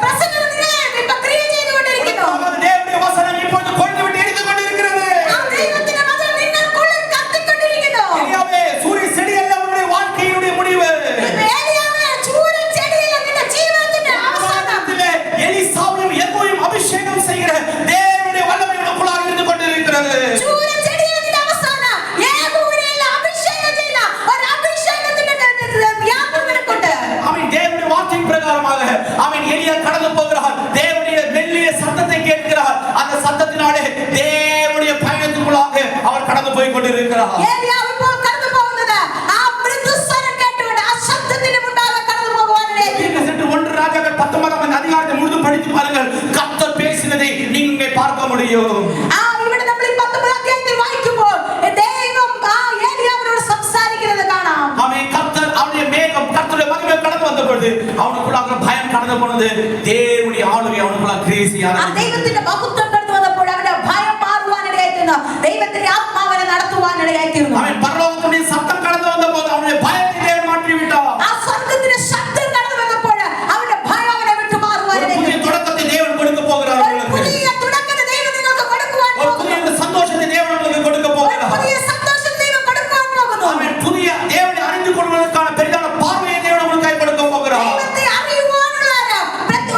പ്രസംഗം നിങ്ങളെ ഇപ്പോൾ ക്രിയ ചെയ്തുകൊണ്ടിരിക്കുന്നു. உனக்காக தேவனுடைய வசனம் இப்பொழுது கொண்டு விட்டு எடுத்துக் கொண்டிருக்கிறது. ആ ദൈവത്തിന്റെ വചനം നിങ്ങൾക്കുള്ളിൽ കത്തിക്കൊണ്ടിരിക്കുന്നു. எலியாவே, சூரிய செடி அல்ல உன்னுடைய வாழ்க்கையினுடைய முடிவு. ഏലിയാവേ, ചൂരൻ ചെടിയല്ല നിന്റെ ജീവിതത്തിന്റെ അവസാനം. அவசரத்திலே எலிசாவையும் யெகோவையும் அபிஷேகம் செய்கிற தேவனுடைய வல்லமை உனக்குள்ளாக இருந்து கொண்டிருக்கிறது. ചൂരൻ ചെടിയല്ല നിന്റെ അവസാനം. യേഹൂവിനെയല്ല അഭിഷേകം ചെയ്യുന്ന ഒരു അഭിഷേകത്തിന്റെ യാത്ര നിനക്കുണ്ട്. அவன் தேவனுடைய வார்த்தையின் பிரகாரமாக அவன் எலியா கடந்து போகிறார். தேவனுடைய மெல்லிய சத்தத்தை கேட்கிறார். அந்த சத்தத்தினாலே தேவனுடைய பயணத்துக்குள்ளாக அவர் கடந்து போய் கொண்டிருக்கிறார். ഏലിയാവ് ഇപ്പോൾ കടന്നു പോകുന്നത് ആ മൃദുസ്വരം കേട്ടുകൊണ്ട് ആ ശബ്ദത്തിന് മുൻപാകെ കടന്നു പോകുവാനിടയായി. நீங்கள் சென்று 1 ராஜாக்கள் 19 அதிகாரத்தை முழுதும் படித்து பாருங்கள். கர்த்தர் பேசினதை நீங்க பார்க்க முடியும். ആ ഇവിടെ നമ്മൾ ഈ 19 അധ്യായത്തിൽ വായിക്കുമ്പോൾ ദൈവം ആ ഏലിയാവിനോട് സംസാരിക്കുന്നത് കാണാം. அவன் கர்த்தர் அவனுடைய மேகம் கர்த்தருடைய மகிமை கடந்து வந்த பொழுது அவனுக்குள்ளாக பயம் கடந்து போனது. தேவனுடைய ஆளுகை அவனுக்குள்ளாக கிரியை செய்ய ആ ஆரம்பித்தது. ദൈവത്തിന്റെ മഹത്വം കടന്നു വന്നപ്പോൾ അവന്റെ ഭയം മാറുവാനിടയായി തീർന്നു. ദൈവത്തിന്റെ ആത്മാവിനെ നടത്തുവാനിടയായി തീർന്നു. அவன் பரலோகத்துடைய சத்தம் கடந்து வந்த போது அவனுடைய பயத்தை தேவன் மாற்றி விட்டார். ആ സ്വർഗ്ഗത്തിന്റെ ശബ്ദം കടന്നു വന്നപ്പോൾ അവന്റെ ഭയം അവനെ വിട്ടു ஒரு മാറുവാനിടയായി புதிய തീർന്നു. தொடக்கத்தை தேவன் கொடுக்க போகிறார் ഒരു உங்களுக்கு. പുതിയ തുടക്കത്തെ ദൈവം നിങ്ങൾക്ക് കൊടുക്കുവാൻ ஒரு പോകുന്നു. புதிய சந்தோஷத்தை தேவன் உங்களுக்கு கொடுக்க ഒരു போகிறார். പുതിയ സന്തോഷം ദൈവം കൊടുക്കുവാൻ പോകുന്നു. அவன் புதிய தேவனை அறிந்து கொள்வதற்கான பெரிதான பார்வையை தேவன் உங்களுக்கு கொடுக்க போகிறார். ദൈവത്തെ അറിയുവാനുള്ള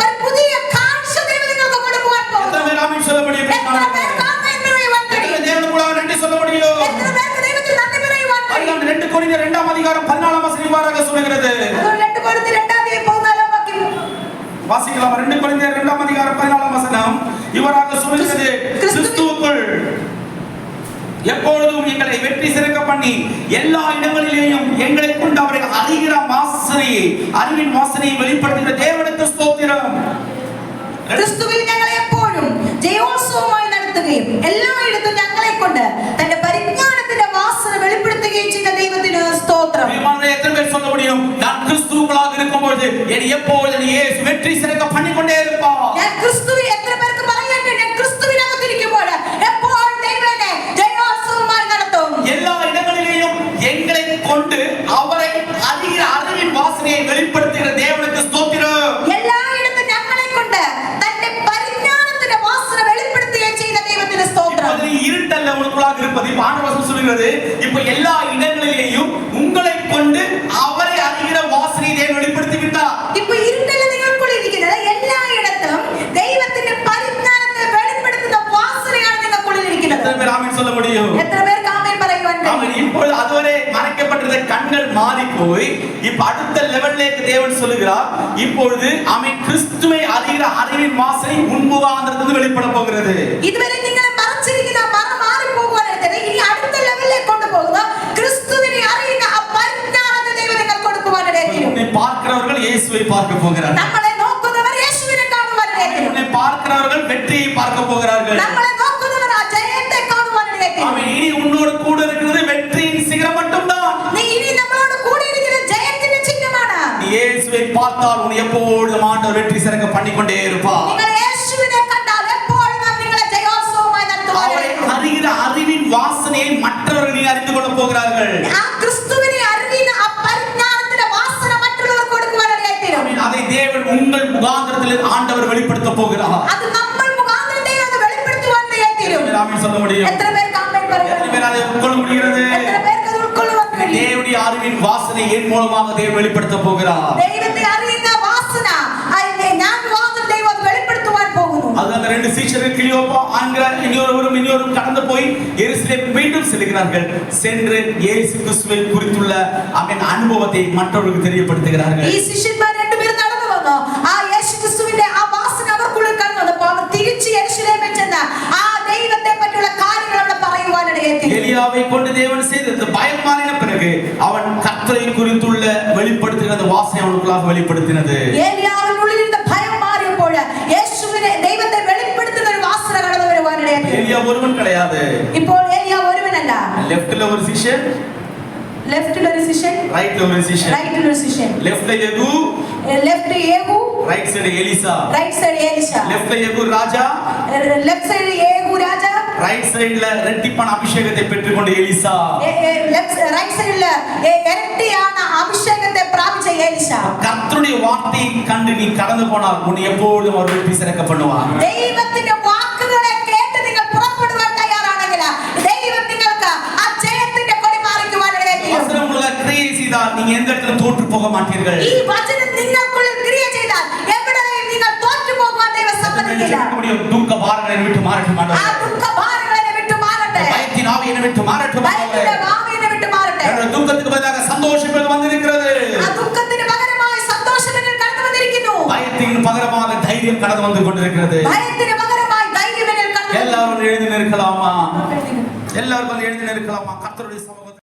ഒരു പുതിയ കാഴ്ച ദൈവം നിങ്ങൾക്ക് കൊടുക്കുവാൻ எத்தனை പോകുന്നു. பேர் ஆமென் சொல்ல முடியும்? എത്ര പേർക്ക് ആമേൻ പറയുവാൻ எத்தனை കഴിയും? தேவனுக்குள்ளாக நன்றி சொல்ல முடியும்? എത്ര പേർക്ക് ദൈവത്തിന് നന്ദി പറയുവാൻ കഴിയും? அதுதான் 2 கொரிந்தியர் 2 அதிகாரம் 14 வசனம் இவ்வாறாக சொல்கிறது. അതുകൊണ്ട് 2 കൊരിന്ത്യർ 2 അധ്യായം 14 വാക്യം வாசிக்கலாம். 2 கொரிந்தியர் 2 அதிகாரம் 14 வசனம் இவ்வாறாக சொல்கிறது. கிறிஸ்துவுக்குள் எப்பொழுதும் எங்களை வெற்றி சிறக்க பண்ணி எல்லா இடங்களிலேயும் எங்களை கொண்டு அவரை அறிகிற வாசனையை அறிவின் வாசனையை வெளிப்படுத்துகிற தேவனுக்கு ஸ்தோத்திரம். ക്രിസ്തുവിൽ ഞങ്ങളെ എപ്പോഴും ജയോത്സവമായി നടത്തുകയും എല്ലായിടത്തും ഞങ്ങളെ കൊണ്ട് തന്റെ പരിജ്ഞാനത്തിന്റെ വാസന വെളിപ്പെടുത്തുകയും ചെയ്ത ദൈവത്തിന് സ്തോത്രം. பிரியமானவர்களே, எத்தனை பேர் சொல்ல முடியும்? நான் கிறிஸ்துவுக்குள்ளாக இருக்கும்போது என்னை எப்பொழுதும் இயேசு வெற்றி சிறக்க பண்ணிக்கொண்டே இருப்பார். ഞാൻ ക്രിസ്തുവിൽ എത്ര പേർക്ക് പറയട്ടെ, ഞാൻ ക്രിസ്തുവിനകത്തിരിക്കുമ്പോൾ എപ്പോഴും ദൈവം എന്നെ ജയോത്സവമായി നടത്തും. எல்லா இடங்களிலேயும் எங்களை கொண்டு அவரை அறிகிற அறிவின் வாசனையை வெளிப்படுத்துகிற தேவனுக்கு ஸ்தோத்திரம். എല്ലായിടത്തും ഞങ്ങളെ കൊണ്ട് തന്റെ പരിജ്ഞാനത്തിന്റെ വാസന വെളിപ്പെടുത്തുകയും ചെയ്ത ദൈവത്തിന് സ്തോത്രം. இப்போது நீ இருட்டல்ல உனக்குள்ளாக இருப்பது. இப்ப ஆண்டவர் சொல்கிறது, இப்ப எல்லா இடங்களிலேயும் உங்களை கொண்டு அவரை அறிகிற வாசனையை தேவன் வெளிப்படுத்திவிட்டார். ഇപ്പൊ ഇരുട്ടല്ല നിങ്ങൾക്കുള്ളിൽ ഇരിക്കുന്നത്. എല്ലായിടത്തും ദൈവത്തിന്റെ പരിജ്ഞാനത്തെ വെളിപ്പെടുത്തുന്ന വാസനയാണ് നിങ്ങൾക്കുള്ളിൽ ഇരിക്കുന്നത്. எத்தனை பேர் ஆமென் சொல்ல முடியும்? എത്ര പേർക്ക് ആമേൻ പറയുവാൻ കഴിയും? ஆமென். இப்பொழுது அதுவரை மறைக்கப்பட்டிருந்த கண்கள் மாறி போய் இப்ப அடுத்த லெவல்லேக்கு தேவன் சொல்லுகிறார். இப்பொழுது அவன் கிறிஸ்துவை அறிகிற அறிவின் வாசனை முன்முகாந்திரத்திலிருந்து வெளிப்பட போகிறது. ഇതുവരെ നിങ്ങളെ മറച്ചിരിക്കുന്ന മറ മാറി പോകുവാനായിട്ട് ഇനി അടുത്ത ലെവലിലേക്ക് കൊണ്ടുപോകുന്ന ക്രിസ്തുവിനെ അറിയുന്ന ആ പരിജ്ഞാനത്തെ ദൈവം നിങ്ങൾ കൊടുക്കുവാനിടയായിരിക്കും. உன்னை பார்க்கிறவர்கள் இயேசுவை பார்க்க போகிறார்கள். നമ്മളെ നോക്കുന്നവർ യേശുവിനെ കാണുവാനിടയായിരിക്കും. உன்னை பார்க்கிறவர்கள் பார்க்கிறவர்கள் வெற்றியை பார்க்க போகிறார்கள். നമ്മളെ നോക്കുന്നവർ ആ ജയത്തെ കാണുവാനിടയായി തീരും. ஆமென். இனி உன்னோடு கூட இருக்கிறது வெற்றியின் சிகரம் மட்டும்தான். നീ ഇനി നമ്മളോട് കൂടി ഇരിക്കുന്ന ജയത്തിന്റെ ചിഹ്നമാണ്. நீ இயேசுவை பார்த்தால் உன்னை எப்பொழுதும் ஆண்டவர் வெற்றி சிறக்க பண்ணிக்கொண்டே இருப்பார். നിങ്ങൾ യേശുവിനെ കണ്ടാൽ എപ്പോഴും നിങ്ങളെ ജയോത്സവമായി அவரை നടത്തുവാൻ அறிகிற அறிவின் வாசனையை மற்றவர்கள் அறிந்து கொள்ள போகிறார்கள். ആ ക്രിസ്തുവിനെ അറിയുന്ന ആ പരിജ്ഞാനത്തിന്റെ വാസന മറ്റുള്ളവർക്ക് കൊടുക്കുവാനിടയായി തീരും. அதை தேவன் உங்கள் முகாந்திரத்தில் ஆண்டவர் வெளிப்படுத்த போகிறார். അത് നമ്മൾ മുഖാന്തരം ദൈവം അത് വെളിപ്പെടുത്തുവാനിടയായി തീരും. ஆமென் சொல்ல முடியும். എത്ര പേർക്ക് ആമേൻ പറയാൻ எத்தனை பேர் அதை உட்கொள்ள முடிகிறது? എത്ര പേർക്ക് അത് ഉൾക്കൊള്ളുവാൻ കഴിയും? தேவனுடைய அறிவின் வாசனை என் மூலமாக தேவன் வெளிப்படுத்த போகிறார். ദൈവത്തെ അറിയുന്ന വാസന ഞാൻ മുഖാന്തരം ദൈവം അത് വെളിപ്പെടുത്തുവാൻ പോകുന്നു. அது அந்த ரெண்டு சீஷர்கள் கிளியோப்பா ஆங்கிற இன்னொருவரும் கடந்து போய் எருசலேம் மீண்டும் செல்கிறார்கள். சென்று இயேசு கிறிஸ்துவை குறித்துள்ள அவன் அனுபவத்தை மற்றவர்களுக்கு தெரியப்படுத்துகிறார்கள். ഈ ശിഷ്യന്മാർ രണ്ടുപേരും നടന്നു വന്നു. ആ യേശുക്രിസ്തുവിന്റെ ആ വാസന അവർക്കുള്ളിൽ കടന്നു വന്നപ്പോൾ അവർ തിരിച്ച് യെരൂശലേമിൽ ചെന്ന് ആ ദൈവത്തെ പറ്റിയുള്ള കാര്യങ്ങൾ അവിടെ പറയുവാനിടയായി തീർന്നു. எலியாவை கொண்டு தேவன் செய்தது பயம் மாறின பிறகு அவன் கர்த்தரை குறித்துள்ள வெளிப்படுத்துகிற வாசனை அவனுக்குள்ளாக வெளிப்படுத்தினது. ഏലിയാവിനുള്ളിലിരുന്ന ഭയം മാറിയപ്പോൾ യേശുവിനെ ദൈവത്തെ വെളിപ്പെടുത്തുന്ന ഒരു വാസന കടന്നു വരുവാനിടയായി തീർന്നു. எலியா ஒருவன் கிடையாது. ഇപ്പോൾ ഏലിയ ഒരുവനല്ല. லெஃப்ட்ல ஒரு சிஷ்யன், ലെഫ്റ്റിൽ ഒരു ശിഷ്യൻ, ரைட்ல ஒரு சிஷ்யன். റൈറ്റിൽ ഒരു ശിഷ്യൻ. லெஃப்ட்ல Jehu, left Jehu, right side Elisha. Right side Elisha. லெஃப்ட்ல யெகூ ராஜா, ലെഫ്റ്റ് സൈഡ് യേഹൂ രാജ, ரைட் சைடுல ரெட்டிப்பான அபிஷேகத்தை பெற்றுக்கொண்ட எலிசா. റൈറ്റ് സൈഡിൽ ഇരട്ടിയാണ് അഭിഷേകത്തെ പ്രാപിച്ച എലീശ. கர்த்தருடைய வார்த்தையை கண்டு நீ கடந்து போனால் உன்னை எப்பொழுதும் அவர் வெற்றி சிறக்க பண்ணுவார். ദൈവത്തിന്റെ വാക്കുകളെ കേട്ട് നിങ്ങൾ പുറപ്പെടുവാൻ തയ്യാറാണെങ്കിൽ ദൈവം നിങ്ങൾക്ക് ആ ജയത്തിന്റെ കൊടി പാറിക്കുവാനിടയായി തീരും. வசனம் உள்ள கிரியை செய்தால் நீங்க எந்த இடத்துல தோற்று போக மாட்டீர்கள். ഈ വചനം നിങ്ങൾക്കുള്ളിൽ ക്രിയ ചെയ്താൽ എവിടെയും നിങ്ങൾ തോറ്റു പോകുവാൻ ദൈവം സമ്മതിക്കില്ല. துக்க பாரங்களை விட்டு மாறட்டும் ആ ஆண்டவரே. ദുഃഖഭാരങ്ങളെ വിട്ടു മാറട്ടെ. பயத்தின் ஆவியை விட்டு மாறட்டும் ஆண்டவரே. ഭയത്തിന്റെ ആവിയെ വിട്ടു മാറട്ടെ. என்னோட துக்கத்துக்கு பதிலாக சந்தோஷம் வந்திருக்கிறது. ആ ദുഃഖത്തിന് പകരമായി സന്തോഷം എന്നിൽ കടന്നു വന്നിരിക്കുന്നു. பயத்தின் பகரமாக தைரியம் கடந்து வந்து கொண்டிருக்கிறது. ഭയത്തിന് പകരമായി ധൈര്യം എന്നിൽ കടന്നു எல்லாரும் எழுதி நிற்கலாமா? വന്നിരിക്കുന്നു. எல்லாரும் எழுதி நிற்கலாமா? கர்த்தருடைய